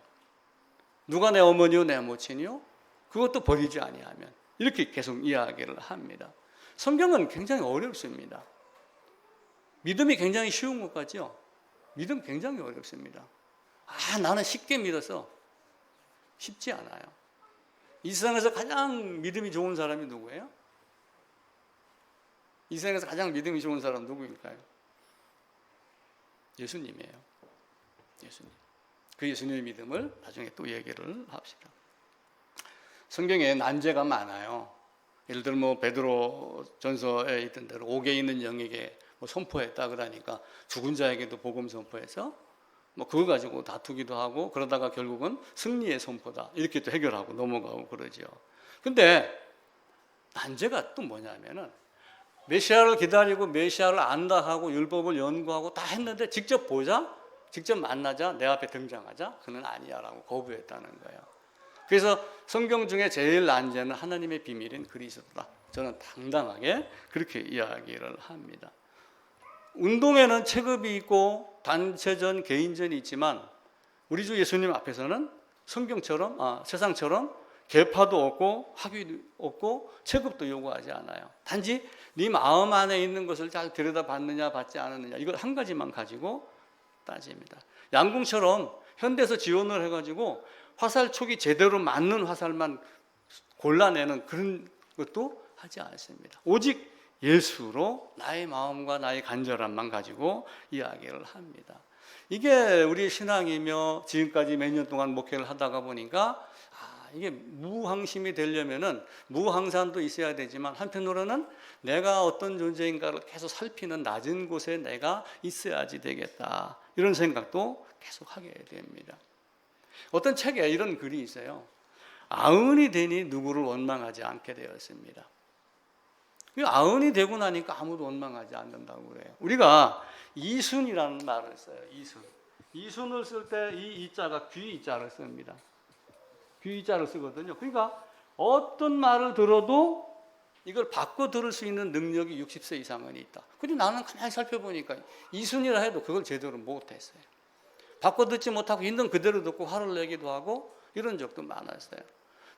S1: 누가 내 어머니요 내 모친이요? 그것도 버리지 아니하면, 이렇게 계속 이야기를 합니다. 성경은 굉장히 어렵습니다. 믿음이 굉장히 쉬운 것 같죠? 믿음 굉장히 어렵습니다. 나는 쉽게 믿었어. 쉽지 않아요. 이 세상에서 가장 믿음이 좋은 사람이 누구예요? 이 세상에서 가장 믿음이 좋은 사람 누구일까요? 예수님이에요. 예수님. 그 예수님의 믿음을 나중에 또 얘기를 합시다. 성경에 난제가 많아요. 예를 들어 베드로 전서에 있던 대로 옥에 있는 영에게 선포했다 그러니까 죽은 자에게도 복음 선포해서 그거 가지고 다투기도 하고, 그러다가 결국은 승리의 선포다 이렇게 또 해결하고 넘어가고 그러죠. 근데 난제가 또 뭐냐면은 메시아를 기다리고 메시아를 안다 하고 율법을 연구하고 다 했는데 직접 보자, 직접 만나자, 내 앞에 등장하자, 그는 아니야라고 거부했다는 거예요. 그래서 성경 중에 제일 난제는 하나님의 비밀인 그리스도다. 저는 당당하게 그렇게 이야기를 합니다. 운동에는 체급이 있고 단체전, 개인전이 있지만 우리 주 예수님 앞에서는 성경처럼 세상처럼 계파도 없고 학위도 없고 체급도 요구하지 않아요. 단지 네 마음 안에 있는 것을 잘 들여다봤느냐 받지 않았느냐, 이걸 한 가지만 가지고 따집니다. 양궁처럼 현대에서 지원을 해가지고 화살촉이 제대로 맞는 화살만 골라내는 그런 것도 하지 않습니다. 오직 예수로 나의 마음과 나의 간절함만 가지고 이야기를 합니다. 이게 우리 신앙이며 지금까지 몇 년 동안 목회를 하다가 보니까 이게 무항심이 되려면은 무항산도 있어야 되지만, 한편으로는 내가 어떤 존재인가를 계속 살피는 낮은 곳에 내가 있어야지 되겠다, 이런 생각도 계속 하게 됩니다. 어떤 책에 이런 글이 있어요. 아흔이 되니 누구를 원망하지 않게 되었습니다. 아흔이 되고 나니까 아무도 원망하지 않는다고 그래요. 우리가 이순이라는 말을 써요. 이순을 쓸 때 이 이자가 귀 이자를 씁니다. 귀 이자를 쓰거든요. 그러니까 어떤 말을 들어도 이걸 바꿔 들을 수 있는 능력이 60세 이상은 있다. 근데 나는 가만히 살펴보니까 이순이라 해도 그걸 제대로 못했어요. 바꿔 듣지 못하고 있는 그대로 듣고 화를 내기도 하고 이런 적도 많았어요.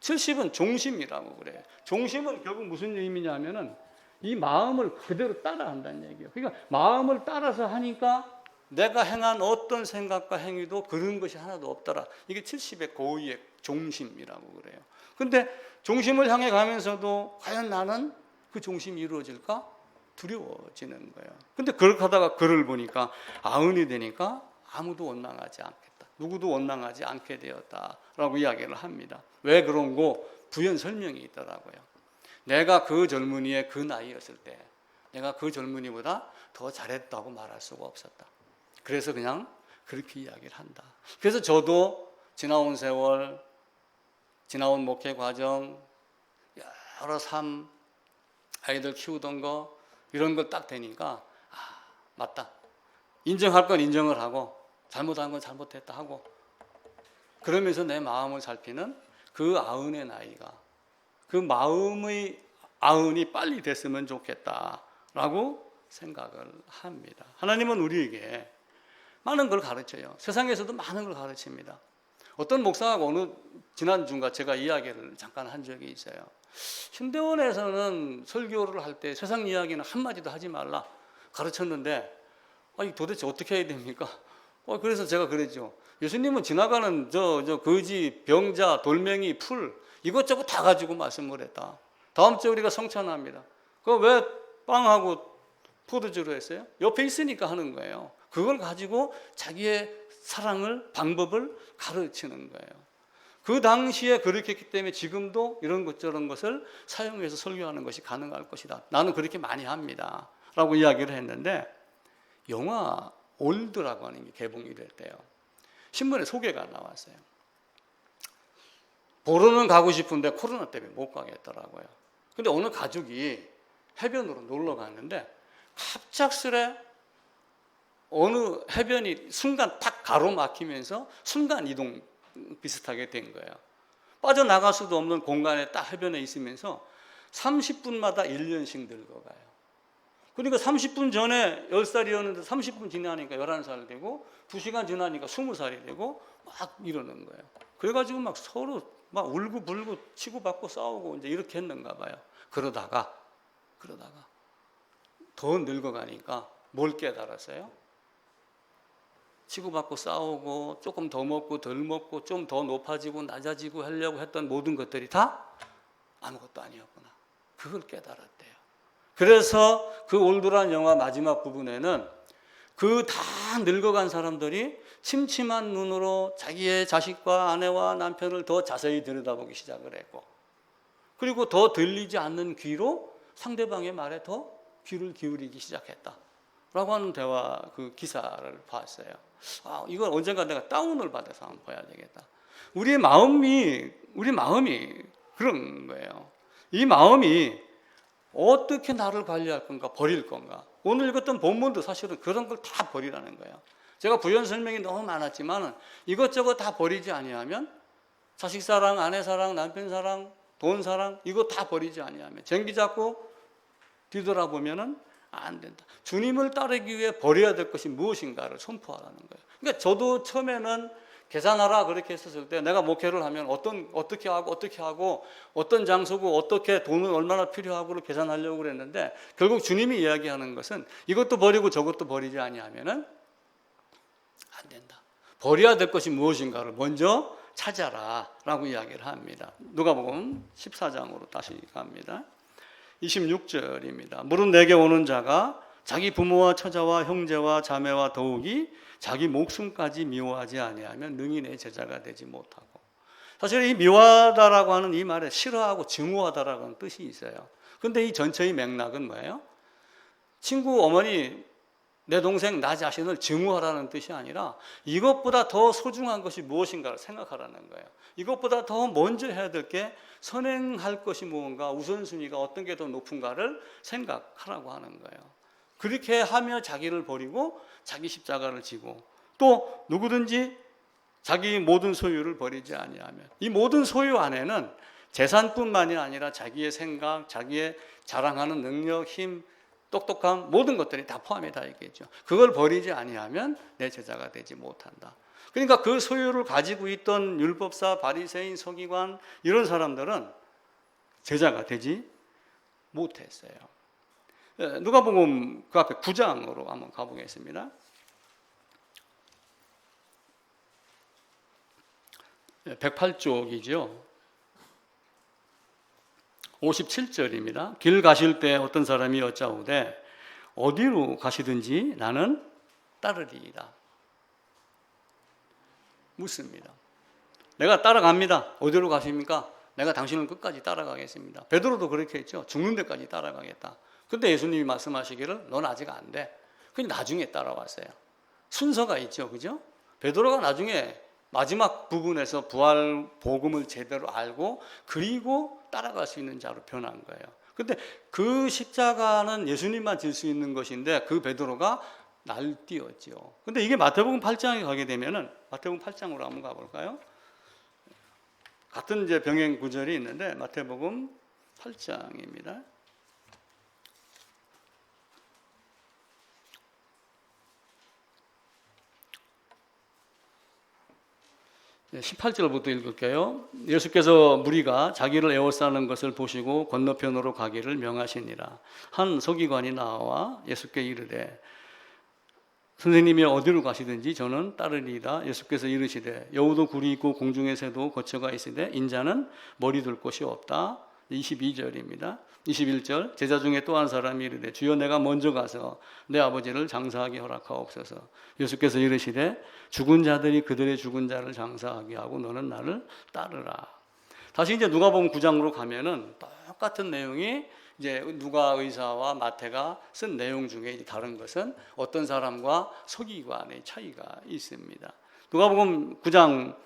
S1: 70은 종심이라고 그래요. 종심은 결국 무슨 의미냐면은 이 마음을 그대로 따라한다는 얘기예요. 그러니까 마음을 따라서 하니까 내가 행한 어떤 생각과 행위도 그런 것이 하나도 없더라. 이게 70의 고의의 종심이라고 그래요. 근데 종심을 향해 가면서도 과연 나는 그 종심이 이루어질까? 두려워지는 거예요. 근데 그렇게 하다가 글을 보니까 아흔이 되니까 아무도 원망하지 않겠다, 누구도 원망하지 않게 되었다라고 이야기를 합니다. 왜 그런 거 부연 설명이 있더라고요. 내가 그 젊은이의 그 나이였을 때 내가 그 젊은이보다 더 잘했다고 말할 수가 없었다. 그래서 그냥 그렇게 이야기를 한다. 그래서 저도 지나온 세월, 지나온 목회 과정, 여러 삶, 아이들 키우던 거, 이런 걸 딱 되니까 맞다, 인정할 건 인정을 하고 잘못한 건 잘못했다 하고, 그러면서 내 마음을 살피는 그 아흔의 나이가, 그 마음의 아흔이 빨리 됐으면 좋겠다라고 생각을 합니다. 하나님은 우리에게 많은 걸 가르쳐요. 세상에서도 많은 걸 가르칩니다. 어떤 목사가 지난주인가 제가 이야기를 잠깐 한 적이 있어요. 신대원에서는 설교를 할 때 세상 이야기는 한마디도 하지 말라 가르쳤는데, 도대체 어떻게 해야 됩니까? 그래서 제가 그랬죠. 예수님은 지나가는 거지, 병자, 돌멩이, 풀 이것저것 다 가지고 말씀을 했다. 다음 주에 우리가 성찬합니다. 그거 왜 빵하고 포도주로 했어요? 옆에 있으니까 하는 거예요. 그걸 가지고 자기의 사랑을, 방법을 가르치는 거예요. 그 당시에 그렇게 했기 때문에 지금도 이런 것 저런 것을 사용해서 설교하는 것이 가능할 것이다. 나는 그렇게 많이 합니다 라고 이야기를 했는데, 영화 올드라고 하는 게 개봉이 될 때요, 신문에 소개가 나왔어요. 보러는 가고 싶은데 코로나 때문에 못 가겠더라고요. 근데 어느 가족이 해변으로 놀러 갔는데 갑작스레 어느 해변이 순간 탁 가로막히면서 순간 이동을 비슷하게 된 거예요. 빠져나갈 수도 없는 공간에 딱 해변에 있으면서 30분마다 1년씩 늙어가요. 그러니까 30분 전에 10살이었는데 30분 지나니까 11살 되고 2시간 지나니까 20살이 되고 막 이러는 거예요. 그래가지고 막 서로 막 울고 불고 치고받고 싸우고 이제 이렇게 했는가 봐요. 그러다가 더 늙어가니까 뭘 깨달았어요? 치고받고 싸우고 조금 더 먹고 덜 먹고 좀 더 높아지고 낮아지고 하려고 했던 모든 것들이 다 아무것도 아니었구나. 그걸 깨달았대요. 그래서 그 올드란 영화 마지막 부분에는 그 다 늙어간 사람들이 침침한 눈으로 자기의 자식과 아내와 남편을 더 자세히 들여다보기 시작을 했고, 그리고 더 들리지 않는 귀로 상대방의 말에 더 귀를 기울이기 시작했다 라고 하는 대화 그 기사를 봤어요. 이건 언젠가 내가 다운을 받아서 한번 봐야 되겠다. 우리 마음이 그런 거예요. 이 마음이 어떻게 나를 관리할 건가, 버릴 건가. 오늘 읽었던 본문도 사실은 그런 걸 다 버리라는 거예요. 제가 부연 설명이 너무 많았지만 이것저것 다 버리지 아니하면, 자식 사랑, 아내 사랑, 남편 사랑, 돈 사랑, 이거 다 버리지 아니하면, 쟁기 잡고 뒤돌아보면은 안 된다. 주님을 따르기 위해 버려야 될 것이 무엇인가를 선포하라는 거예요. 그러니까 저도 처음에는 계산하라 그렇게 했었을 때, 내가 목회를 하면 어떻게 하고 어떤 장소고 어떻게 돈은 얼마나 필요하고를 계산하려고 그랬는데, 결국 주님이 이야기하는 것은 이것도 버리고 저것도 버리지 아니하면은 안 된다. 버려야 될 것이 무엇인가를 먼저 찾아라 라고 이야기를 합니다. 누가복음 14장으로 다시 갑니다. 26절입니다. 무릇 내게 오는 자가 자기 부모와 처자와 형제와 자매와 더욱이 자기 목숨까지 미워하지 아니하면 능히 내 제자가 되지 못하고. 사실 이 미워하다라고 하는 이 말에 싫어하고 증오하다라고 하는 뜻이 있어요. 그런데 이 전체의 맥락은 뭐예요? 친구 어머니, 내 동생, 나 자신을 증오하라는 뜻이 아니라 이것보다 더 소중한 것이 무엇인가를 생각하라는 거예요. 이것보다 더 먼저 해야 될 게 선행할 것이 무언가, 우선순위가 어떤 게 더 높은가를 생각하라고 하는 거예요. 그렇게 하며 자기를 버리고 자기 십자가를 지고, 또 누구든지 자기 모든 소유를 버리지 아니하면, 이 모든 소유 안에는 재산뿐만이 아니라 자기의 생각, 자기의 자랑하는 능력, 힘, 똑똑함, 모든 것들이 다 포함이 다 있겠죠. 그걸 버리지 아니하면 내 제자가 되지 못한다. 그러니까 그 소유를 가지고 있던 율법사, 바리새인, 서기관 이런 사람들은 제자가 되지 못했어요. 누가복음 그 앞에 9장으로 한번 가보겠습니다. 108쪽이죠. 57절입니다. 길 가실 때 어떤 사람이 여짜오되 어디로 가시든지 나는 따르리이다. 묻습니다. 내가 따라갑니다. 어디로 가십니까? 내가 당신을 끝까지 따라가겠습니다. 베드로도 그렇게 했죠. 죽는 데까지 따라가겠다. 근데 예수님이 말씀하시기를 넌 아직 안 돼. 그냥 나중에 따라왔어요. 순서가 있죠. 그죠? 베드로가 나중에 마지막 부분에서 부활 복음을 제대로 알고 그리고 따라갈 수 있는 자로 변한 거예요. 근데 그 십자가는 예수님만 질 수 있는 것인데 그 베드로가 날뛰었죠. 근데 이게 마태복음 8장에 가게 되면은, 마태복음 8장으로 한번 가볼까요? 같은 이제 병행 구절이 있는데 마태복음 8장입니다. 18절부터 읽을게요. 예수께서 무리가 자기를 에워싸는 것을 보시고 건너편으로 가기를 명하시니라. 한 서기관이 나와 예수께 이르되 선생님이 어디로 가시든지 저는 따르리이다. 예수께서 이르시되 여우도 굴이 있고 공중의 새도 거처가 있으되 인자는 머리 둘 곳이 없다. 22절입니다. 21절 제자 중에 또 한 사람이 이르되 주여 내가 먼저 가서 내 아버지를 장사하게 허락하옵소서. 예수께서 이르시되 죽은 자들이 그들의 죽은 자를 장사하게 하고 너는 나를 따르라. 다시 이제 누가복음 9장으로 가면은 똑같은 내용이 이제 누가 의사와 마태가 쓴 내용 중에 이제 다른 것은 어떤 사람과 서기관의 차이가 있습니다. 누가복음 9장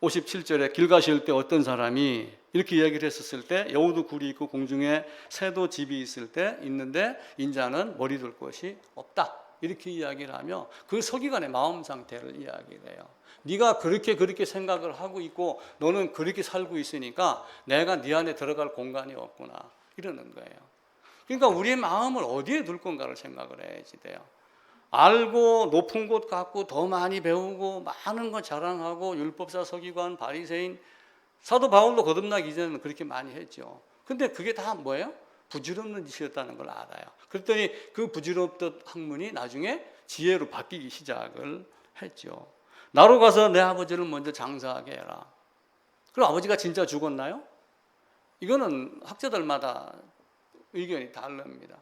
S1: 57절에 길 가실 때 어떤 사람이 이렇게 이야기를 했었을 때 여우도 굴이 있고 공중에 새도 집이 있을 때 있는데 인자는 머리 둘 곳이 없다. 이렇게 이야기를 하며 그 서기관의 마음 상태를 이야기를 해요. 네가 그렇게 생각을 하고 있고 너는 그렇게 살고 있으니까 내가 네 안에 들어갈 공간이 없구나 이러는 거예요. 그러니까 우리의 마음을 어디에 둘 건가를 생각을 해야지 돼요. 알고 높은 곳 갖고 더 많이 배우고 많은 거 자랑하고 율법사, 서기관, 바리새인, 사도 바울도 거듭나기 이전에는 그렇게 많이 했죠. 근데 그게 다 뭐예요? 부질없는 짓이었다는 걸 알아요. 그랬더니 그 부질없던 학문이 나중에 지혜로 바뀌기 시작을 했죠. 나로 가서 내 아버지를 먼저 장사하게 해라. 그럼 아버지가 진짜 죽었나요? 이거는 학자들마다 의견이 다릅니다.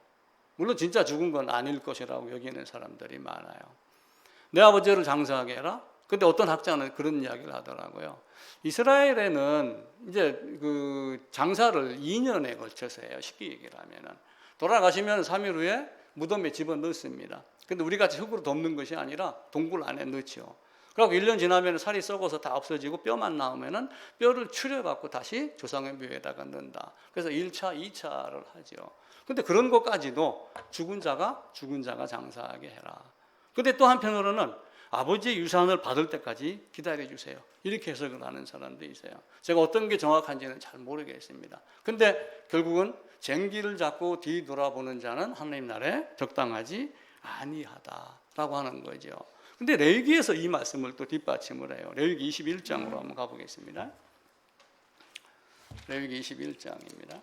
S1: 물론 진짜 죽은 건 아닐 것이라고 여기는 사람들이 많아요. 내 아버지를 장사하게 해라? 근데 어떤 학자는 그런 이야기를 하더라고요. 이스라엘에는 이제 그 장사를 2년에 걸쳐서 해요. 쉽게 얘기를 하면은. 돌아가시면 3일 후에 무덤에 집어넣습니다. 근데 우리 같이 흙으로 덮는 것이 아니라 동굴 안에 넣죠. 그리고 1년 지나면 살이 썩어서 다 없어지고 뼈만 나오면은 뼈를 추려갖고 다시 조상의 묘에다가 넣는다. 그래서 1차, 2차를 하죠. 근데 그런 것까지도 죽은 자가 장사하게 해라. 근데 또 한편으로는 아버지의 유산을 받을 때까지 기다려주세요. 이렇게 해석을 하는 사람도 있어요. 제가 어떤 게 정확한지는 잘 모르겠습니다. 근데 결국은 쟁기를 잡고 뒤돌아보는 자는 하나님 나라에 적당하지 아니하다라고 하는 거죠. 근데 레위기에서 이 말씀을 또 뒷받침을 해요. 레위기 21장으로 한번 가보겠습니다. 레위기 21장입니다.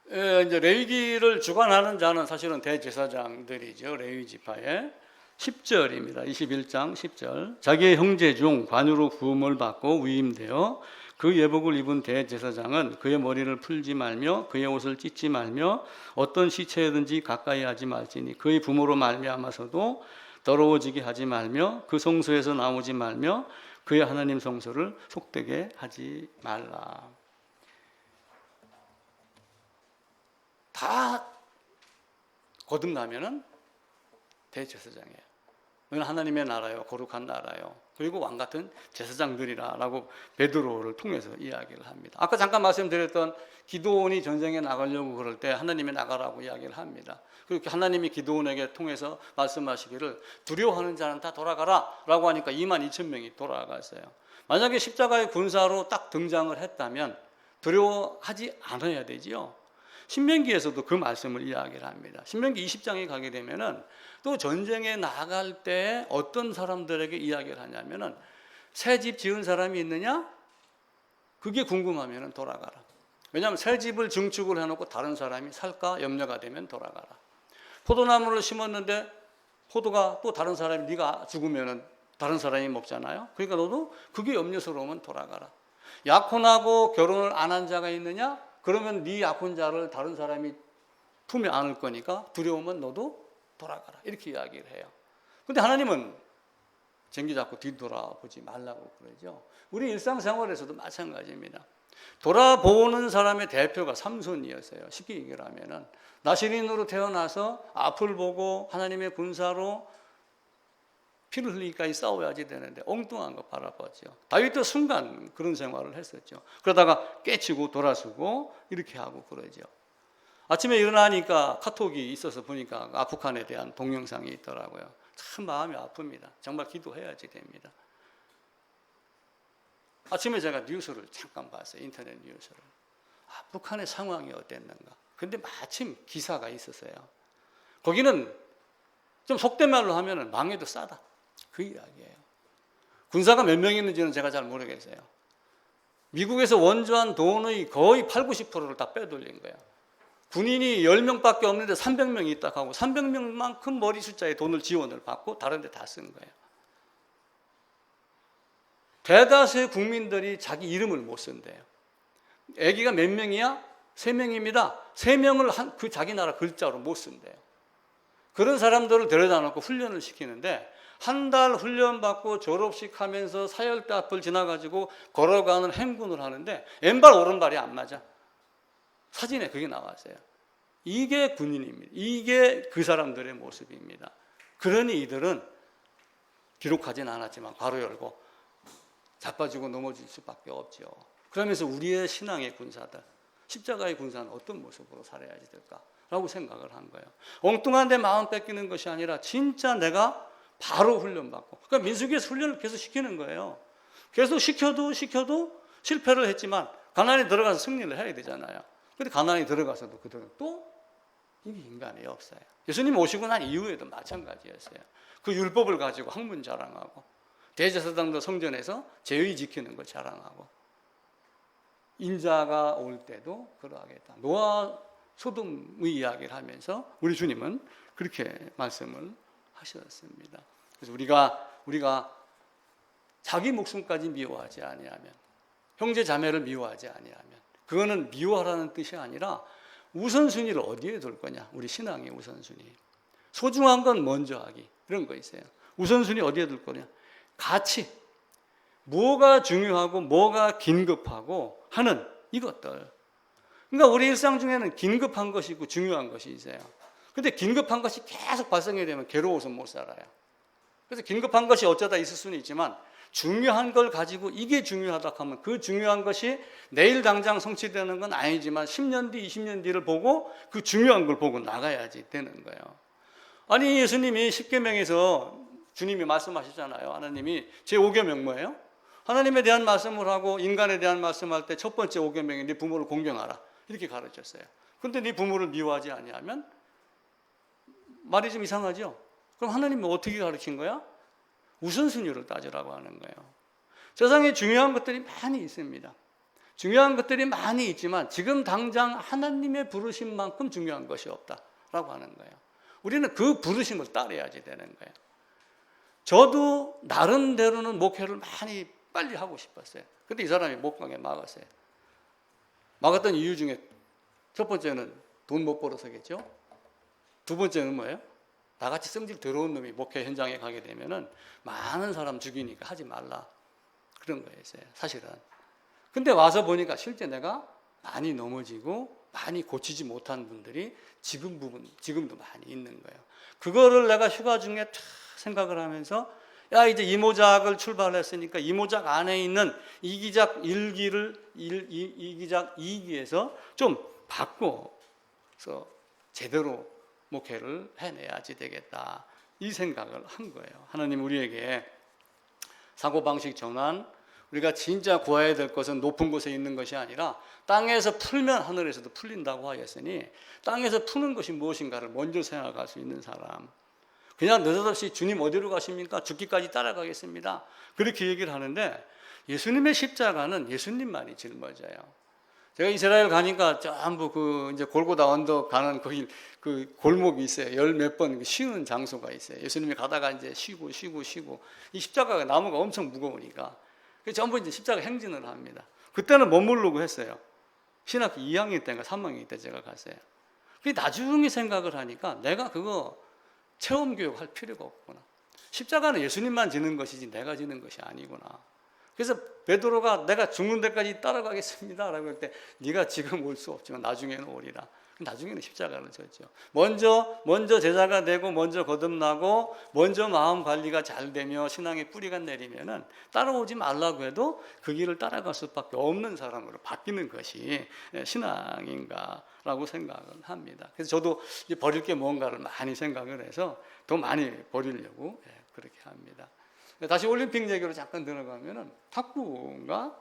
S1: 이제 레위기를 주관하는 자는 사실은 대제사장들이죠. 레위 지파의 10절입니다. 21장 10절. 자기의 형제 중 관유로 부음을 받고 위임되어 그 예복을 입은 대제사장은 그의 머리를 풀지 말며 그의 옷을 찢지 말며 어떤 시체든지 가까이 하지 말지니 그의 부모로 말미암아서도 더러워지게 하지 말며 그 성소에서 나오지 말며 그의 하나님 성소를 속되게 하지 말라. 다 거듭나면은 대제사장이에요. 너는 하나님의 나라요, 거룩한 나라요. 그리고 왕 같은 제사장들이라라고 베드로를 통해서 이야기를 합니다. 아까 잠깐 말씀드렸던 기드온이 전쟁에 나가려고 그럴 때 하나님이 나가라고 이야기를 합니다. 그렇게 하나님이 기드온에게 통해서 말씀하시기를 두려워하는 자는 다 돌아가라라고 하니까 22,000명이 돌아갔어요. 만약에 십자가의 군사로 딱 등장을 했다면 두려워하지 않아야 되지요. 신명기에서도 그 말씀을 이야기를 합니다. 신명기 20장에 가게 되면은 또 전쟁에 나갈 때 어떤 사람들에게 이야기를 하냐면은 새 집 지은 사람이 있느냐? 그게 궁금하면은 돌아가라. 왜냐하면 새 집을 증축을 해놓고 다른 사람이 살까 염려가 되면 돌아가라. 포도나무를 심었는데 포도가 또 다른 사람이 네가 죽으면은 다른 사람이 먹잖아요. 그러니까 너도 그게 염려스러우면 돌아가라. 약혼하고 결혼을 안 한 자가 있느냐? 그러면 네 약혼자를 다른 사람이 품에 안을 거니까 두려우면 너도 돌아가라. 이렇게 이야기를 해요. 근데 하나님은 쟁기 잡고 뒤돌아보지 말라고 그러죠. 우리 일상생활에서도 마찬가지입니다. 돌아보는 사람의 대표가 삼손이었어요. 쉽게 얘기를 하면은 나시린으로 태어나서 앞을 보고 하나님의 군사로 피를 흘리기까지 싸워야지 되는데 엉뚱한 거 바라봤죠. 다윗도 순간 그런 생활을 했었죠. 그러다가 깨치고 돌아서고 이렇게 하고 그러죠. 아침에 일어나니까 카톡이 있어서 보니까 아프간에 대한 동영상이 있더라고요. 참 마음이 아픕니다. 정말 기도해야지 됩니다. 아침에 제가 뉴스를 잠깐 봤어요. 인터넷 뉴스를. 북한의 상황이 어땠는가. 근데 마침 기사가 있었어요. 거기는 좀 속된 말로 하면 망해도 싸다. 그 이야기예요. 군사가 몇 명 있는지는 제가 잘 모르겠어요. 미국에서 원조한 돈의 거의 8, 90%를 다 빼돌린 거예요. 군인이 10명밖에 없는데 300명이 있다고 하고 300명만큼 머리 숫자의 돈을 지원을 받고 다른 데 다 쓴 거예요. 대다수의 국민들이 자기 이름을 못 쓴대요. 애기가 몇 명이야? 3명입니다. 3명을 그 자기 나라 글자로 못 쓴대요. 그런 사람들을 데려다 놓고 훈련을 시키는데 한 달 훈련받고 졸업식 하면서 사열대 앞을 지나가지고 걸어가는 행군을 하는데 왼발 오른발이 안 맞아. 사진에 그게 나왔어요. 이게 군인입니다. 이게 그 사람들의 모습입니다. 그러니 이들은 기록하진 않았지만 괄호 열고 자빠지고 넘어질 수밖에 없죠. 그러면서 우리의 신앙의 군사들, 십자가의 군사는 어떤 모습으로 살아야지 될까? 라고 생각을 한 거예요. 엉뚱한 데 마음 뺏기는 것이 아니라 진짜 내가 바로 훈련받고, 그러니까 민수기에서 훈련을 계속 시키는 거예요. 계속 시켜도 실패를 했지만 가나안에 들어가서 승리를 해야 되잖아요. 근데 가나안에 들어가서도 그들은 또 이게 인간의 역사예요. 예수님 오시고 난 이후에도 마찬가지였어요. 그 율법을 가지고 학문 자랑하고, 대제사장도 성전에서 제의 지키는 걸 자랑하고, 인자가 올 때도 그러하겠다. 노아 소돔의 이야기를 하면서 우리 주님은 그렇게 말씀을 하셨습니다. 그래서 우리가 자기 목숨까지 미워하지 아니하면, 형제 자매를 미워하지 아니하면, 그거는 미워하라는 뜻이 아니라 우선순위를 어디에 둘 거냐. 우리 신앙의 우선순위. 소중한 건 먼저 하기, 이런 거 있어요. 우선순위 어디에 둘 거냐. 가치, 뭐가 중요하고 뭐가 긴급하고 하는 이것들. 그러니까 우리 일상 중에는 긴급한 것이 있고 중요한 것이 있어요. 근데 긴급한 것이 계속 발생이 되면 괴로워서 못 살아요. 그래서 긴급한 것이 어쩌다 있을 수는 있지만 중요한 걸 가지고 이게 중요하다 하면 그 중요한 것이 내일 당장 성취되는 건 아니지만 10년 뒤, 20년 뒤를 보고 그 중요한 걸 보고 나가야지 되는 거예요. 아니, 예수님이 십계명에서 주님이 말씀하셨잖아요. 하나님이 제5계명 뭐예요? 하나님에 대한 말씀을 하고 인간에 대한 말씀할 때 첫 번째 5계명이 네 부모를 공경하라, 이렇게 가르쳤어요. 근데 네 부모를 미워하지 아니하면 말이 좀 이상하죠? 그럼 하나님은 어떻게 가르친 거야? 우선순위를 따지라고 하는 거예요. 세상에 중요한 것들이 많이 있습니다. 중요한 것들이 많이 있지만 지금 당장 하나님의 부르신 만큼 중요한 것이 없다라고 하는 거예요. 우리는 그 부르심을 따라야지 되는 거예요. 저도 나름대로는 목회를 많이 빨리 하고 싶었어요. 근데 이 사람이 못 가게 막았어요. 막았던 이유 중에 첫 번째는 돈 못 벌어서겠죠. 두 번째는 뭐예요? 나같이 성질 더러운 놈이 목회 현장에 가게 되면은 많은 사람 죽이니까 하지 말라, 그런 거였어요, 사실은. 근데 와서 보니까 실제 내가 많이 넘어지고 많이 고치지 못한 분들이 지금도 많이 있는 거예요. 그거를 내가 휴가 중에 탁 생각을 하면서, 야, 이제 이모작을 출발했으니까 이모작 안에 있는 이기작 1기를 이기작 2기에서 좀 바꿔서 제대로 목회를 해내야지 되겠다, 이 생각을 한 거예요. 하나님 우리에게 사고방식 전환, 우리가 진짜 구해야 될 것은 높은 곳에 있는 것이 아니라 땅에서 풀면 하늘에서도 풀린다고 하였으니 땅에서 푸는 것이 무엇인가를 먼저 생각할 수 있는 사람, 그냥 느닷없이 주님 어디로 가십니까? 죽기까지 따라가겠습니다, 그렇게 얘기를 하는데 예수님의 십자가는 예수님만이 짊어져요. 제가 이스라엘 가니까 전부 이제 골고다 언덕 가는 그 골목이 있어요. 열 몇 번 쉬는 장소가 있어요. 예수님이 가다가 이제 쉬고 이 십자가가 나무가 엄청 무거우니까 전부 이제 십자가 행진을 합니다. 그때는 머무르고 했어요. 신학교 2학년 때인가 3학년 때 제가 갔어요. 나중에 생각을 하니까 내가 그거 체험 교육할 필요가 없구나. 십자가는 예수님만 지는 것이지 내가 지는 것이 아니구나. 그래서 베드로가 내가 죽는 데까지 따라가겠습니다 라고 할 때, 네가 지금 올 수 없지만 나중에는 오리라. 나중에는 십자가를 졌죠. 먼저 제자가 되고 먼저 거듭나고 먼저 마음 관리가 잘 되며 신앙의 뿌리가 내리면은 따라오지 말라고 해도 그 길을 따라갈 수밖에 없는 사람으로 바뀌는 것이 신앙인가라고 생각을 합니다. 그래서 저도 이제 버릴 게 뭔가를 많이 생각을 해서 더 많이 버리려고 그렇게 합니다. 다시 올림픽 얘기로 잠깐 들어가면은 탁구가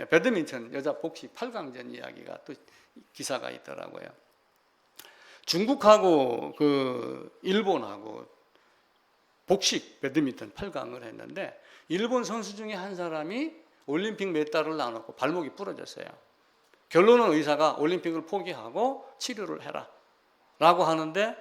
S1: 배드민턴 여자 복식 8강전 이야기가 또 기사가 있더라고요. 중국하고 일본하고 복식 배드민턴 8강을 했는데 일본 선수 중에 한 사람이 올림픽 메달을 나눴고 발목이 부러졌어요. 결론은 의사가 올림픽을 포기하고 치료를 해라 라고 하는데,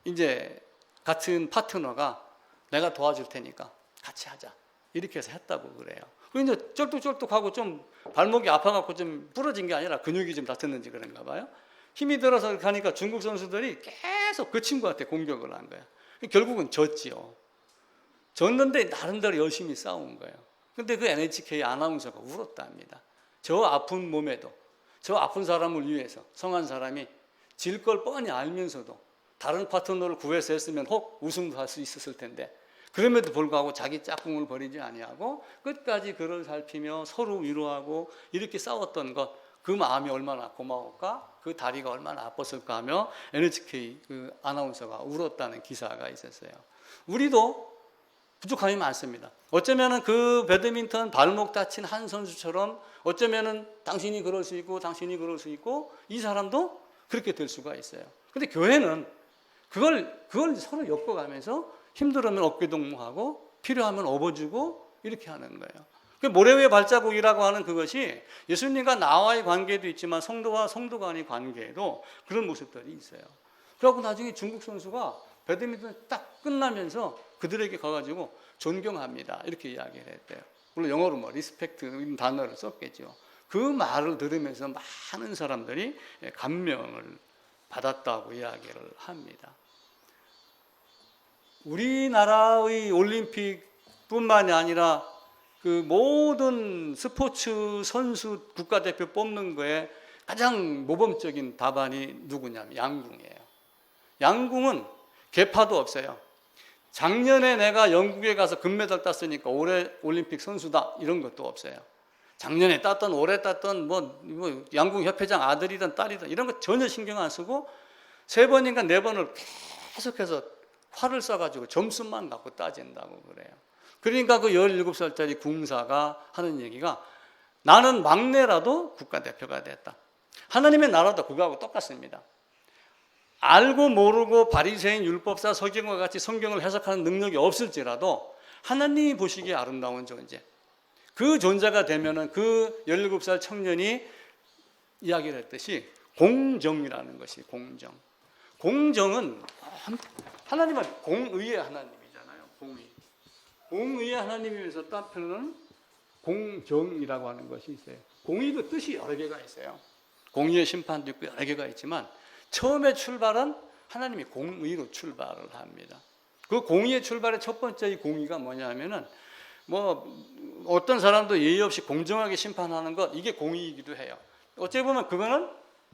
S1: 이제 같은 파트너가 내가 도와줄 테니까 같이 하자, 이렇게 해서 했다고 그래요. 그리고 이제 쩔뚝쩔뚝하고 좀 발목이 아파갖고 좀 부러진 게 아니라 근육이 좀 다쳤는지 그런가 봐요. 힘이 들어서 가니까 중국 선수들이 계속 그 친구한테 공격을 한 거예요. 결국은 졌지요. 졌는데 나름대로 열심히 싸운 거예요. 근데 그 NHK 아나운서가 울었답니다. 저 아픈 몸에도, 저 아픈 사람을 위해서 성한 사람이 질 걸 뻔히 알면서도 다른 파트너를 구해서 했으면 혹 우승도 할 수 있었을 텐데, 그럼에도 불구하고 자기 짝꿍을 버리지 아니하고 끝까지 그를 살피며 서로 위로하고 이렇게 싸웠던 것, 그 마음이 얼마나 고마울까, 그 다리가 얼마나 아팠을까 하며 NHK 그 아나운서가 울었다는 기사가 있었어요. 우리도 부족함이 많습니다. 어쩌면은 그 배드민턴 발목 다친 한 선수처럼 어쩌면은 당신이 그럴 수 있고 당신이 그럴 수 있고 이 사람도 그렇게 될 수가 있어요. 근데 교회는 그걸 서로 엮어가면서 힘들으면 어깨동무하고 필요하면 업어주고 이렇게 하는 거예요. 그 모래 위의 발자국이라고 하는 그것이 예수님과 나와의 관계도 있지만 성도와 성도 간의 관계에도 그런 모습들이 있어요. 그래갖고 나중에 중국 선수가 배드민턴 딱 끝나면서 그들에게 가가지고 존경합니다 이렇게 이야기를 했대요. 물론 영어로 뭐 리스펙트 이런 단어를 썼겠죠. 그 말을 들으면서 많은 사람들이 감명을 받았다고 이야기를 합니다. 우리나라의 올림픽뿐만이 아니라 그 모든 스포츠 선수 국가대표 뽑는 거에 가장 모범적인 답안이 누구냐면 양궁이에요. 양궁은 계파도 없어요. 작년에 내가 영국에 가서 금메달 땄으니까 올해 올림픽 선수다 이런 것도 없어요. 작년에 땄던 올해 땄던 뭐 양궁 협회장 아들이든 딸이든 이런 거 전혀 신경 안 쓰고 3번인가 4번을 계속해서 활을 쏴가지고 점수만 갖고 따진다고 그래요. 그러니까 그 17살짜리 궁사가 하는 얘기가 나는 막내라도 국가대표가 됐다. 하나님의 나라도 그거하고 똑같습니다. 알고 모르고 바리새인 율법사 서기관과 같이 성경을 해석하는 능력이 없을지라도 하나님이 보시기에 아름다운 존재, 그 존재가 되면은 그 17살 청년이 이야기를 했듯이 공정이라는 것이 공정. 공정은 하나님은 공의의 하나님이잖아요. 공의의 하나님이면서 딴 편은 공정이라고 하는 것이 있어요. 공의도 뜻이 여러 개가 있어요. 공의의 심판도 있고 여러 개가 있지만 처음에 출발은 하나님이 공의로 출발을 합니다. 그 공의의 출발의 첫 번째 공의가 뭐냐면은 뭐 어떤 사람도 예의 없이 공정하게 심판하는 것 이게 공의이기도 해요. 어찌 보면 그거는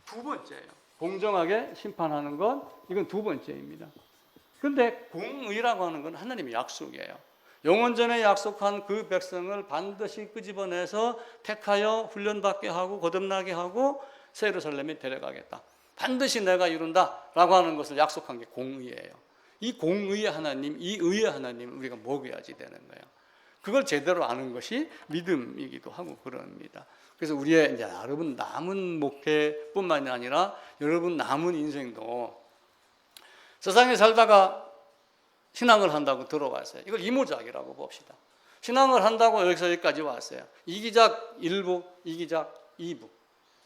S1: 두 번째예요. 공정하게 심판하는 것 이건 두 번째입니다. 그런데 공의라고 하는 건 하나님의 약속이에요. 영원전에 약속한 그 백성을 반드시 끄집어내서 택하여 훈련받게 하고 거듭나게 하고 새 예루살렘에 데려가겠다. 반드시 내가 이룬다라고 하는 것을 약속한 게 공의예요. 이 공의의 하나님, 이 의의 하나님을 우리가 먹여야지 되는 거예요. 그걸 제대로 아는 것이 믿음이기도 하고 그럽니다. 그래서 우리의 이제 여러분 남은 목회뿐만이 아니라 여러분 남은 인생도 세상에 살다가 신앙을 한다고 들어왔어요. 이걸 이모작이라고 봅시다. 신앙을 한다고 여기까지 왔어요. 이기작 1부, 이기작 2부.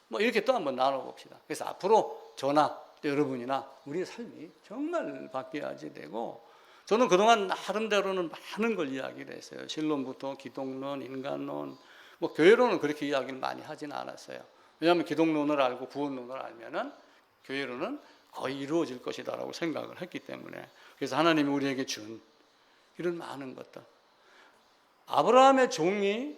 S1: 뭐 이렇게 또 한번 나눠봅시다. 그래서 앞으로 저나 여러분이나 우리의 삶이 정말 바뀌어야지 되고 저는 그동안 나름대로는 많은 걸 이야기를 했어요. 신론부터 기독론, 인간론, 뭐 교회론은 그렇게 이야기를 많이 하지는 않았어요. 왜냐하면 기독론을 알고 구원론을 알면은 교회론은 거의 이루어질 것이다라고 생각을 했기 때문에 그래서 하나님이 우리에게 준 이런 많은 것들. 아브라함의 종이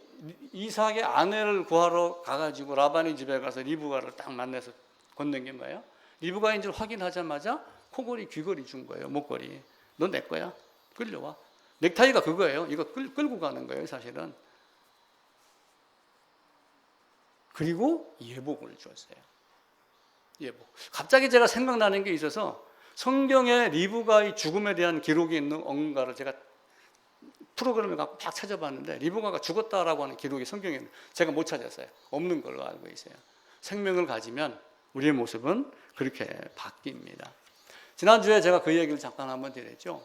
S1: 이삭의 아내를 구하러 가가지고 라반의 집에 가서 리브가를 딱 만나서 건넨 게 뭐예요? 리브가인 줄 확인하자마자 코걸이, 귀걸이 준 거예요. 목걸이. 너 내 거야. 끌려와. 넥타이가 그거예요. 이거 끌고 가는 거예요, 사실은. 그리고 예복을 줬어요. 예복. 갑자기 제가 생각나는 게 있어서 성경에 리브가의 죽음에 대한 기록이 있는 언가를 제가 프로그램을 갖고 막 찾아봤는데 리브가가 죽었다라고 하는 기록이 성경에 제가 못 찾았어요. 없는 걸로 알고 있어요. 생명을 가지면 우리의 모습은 그렇게 바뀝니다. 지난주에 제가 그 얘기를 잠깐 한번 드렸죠.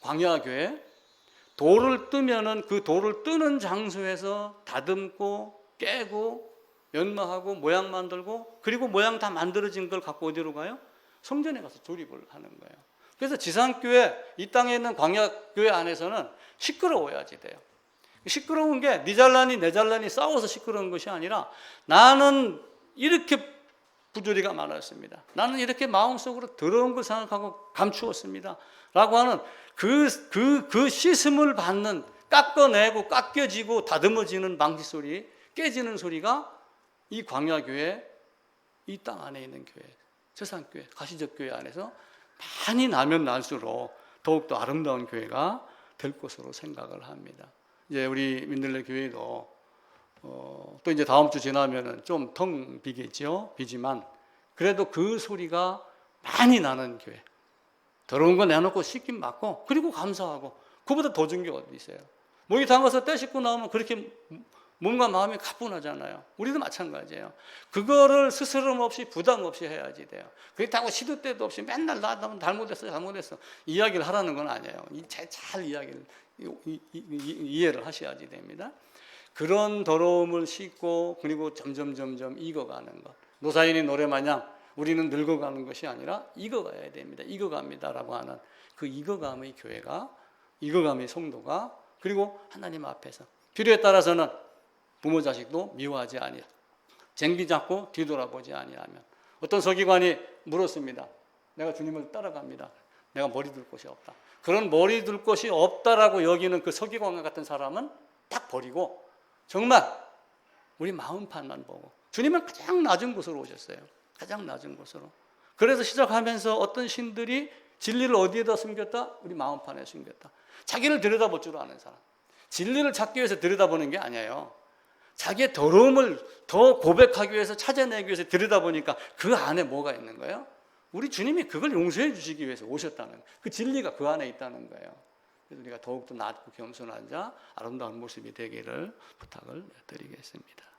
S1: 광야교회 돌을 뜨면은 그 돌을 뜨는 장소에서 다듬고 깨고 연마하고 모양 만들고 그리고 모양 다 만들어진 걸 갖고 어디로 가요? 성전에 가서 조립을 하는 거예요. 그래서 지상교회 이 땅에 있는 광야교회 안에서는 시끄러워야지 돼요. 시끄러운 게 네 잘나니 내 잘나니 싸워서 시끄러운 것이 아니라 나는 이렇게 부조리가 많았습니다. 나는 이렇게 마음속으로 더러운 걸 생각하고 감추었습니다. 라고 하는 그 씻음을 받는 깎아내고 깎여지고 다듬어지는 방지 소리, 깨지는 소리가 이 광야교회, 이 땅 안에 있는 교회, 세상교회, 가시적교회 안에서 많이 나면 날수록 더욱더 아름다운 교회가 될 것으로 생각을 합니다. 이제 우리 민들레 교회도 또 이제 다음 주 지나면은 좀 텅 비겠죠. 비지만 그래도 그 소리가 많이 나는 교회. 더러운 거 내놓고 씻긴 맞고 그리고 감사하고 그보다 더 좋은 게 어디 있어요. 목이 담가서 때 씻고 나오면 그렇게 몸과 마음이 가뿐하잖아요. 우리도 마찬가지예요. 그거를 스스럼 없이 부담 없이 해야지 돼요. 그렇다고 시도 때도 없이 맨날 나 잘못했어 이야기를 하라는 건 아니에요. 잘 이야기를 이해를 하셔야지 됩니다. 그런 더러움을 씻고 그리고 점점 익어가는 것. 노사인이 노래 마냥 우리는 늙어가는 것이 아니라 익어가야 됩니다. 익어갑니다라고 하는 그 익어감의 교회가, 익어감의 성도가, 그리고 하나님 앞에서 필요에 따라서는 부모 자식도 미워하지 아니하, 쟁기 잡고 뒤돌아보지 아니하면. 어떤 서기관이 물었습니다. 내가 주님을 따라갑니다. 내가 머리 둘 곳이 없다. 그런 머리 둘 곳이 없다라고 여기는 그 서기관과 같은 사람은 딱 버리고 정말 우리 마음판만 보고, 주님은 가장 낮은 곳으로 오셨어요. 가장 낮은 곳으로. 그래서 시작하면서 어떤 신들이 진리를 어디에다 숨겼다? 우리 마음판에 숨겼다. 자기를 들여다볼 줄 아는 사람. 진리를 찾기 위해서 들여다보는 게 아니에요. 자기의 더러움을 더 고백하기 위해서, 찾아내기 위해서 들여다보니까 그 안에 뭐가 있는 거예요? 우리 주님이 그걸 용서해 주시기 위해서 오셨다는 거예요. 그 진리가 그 안에 있다는 거예요. 그래서 우리가 더욱더 낮고 겸손한 자, 아름다운 모습이 되기를 부탁을 드리겠습니다.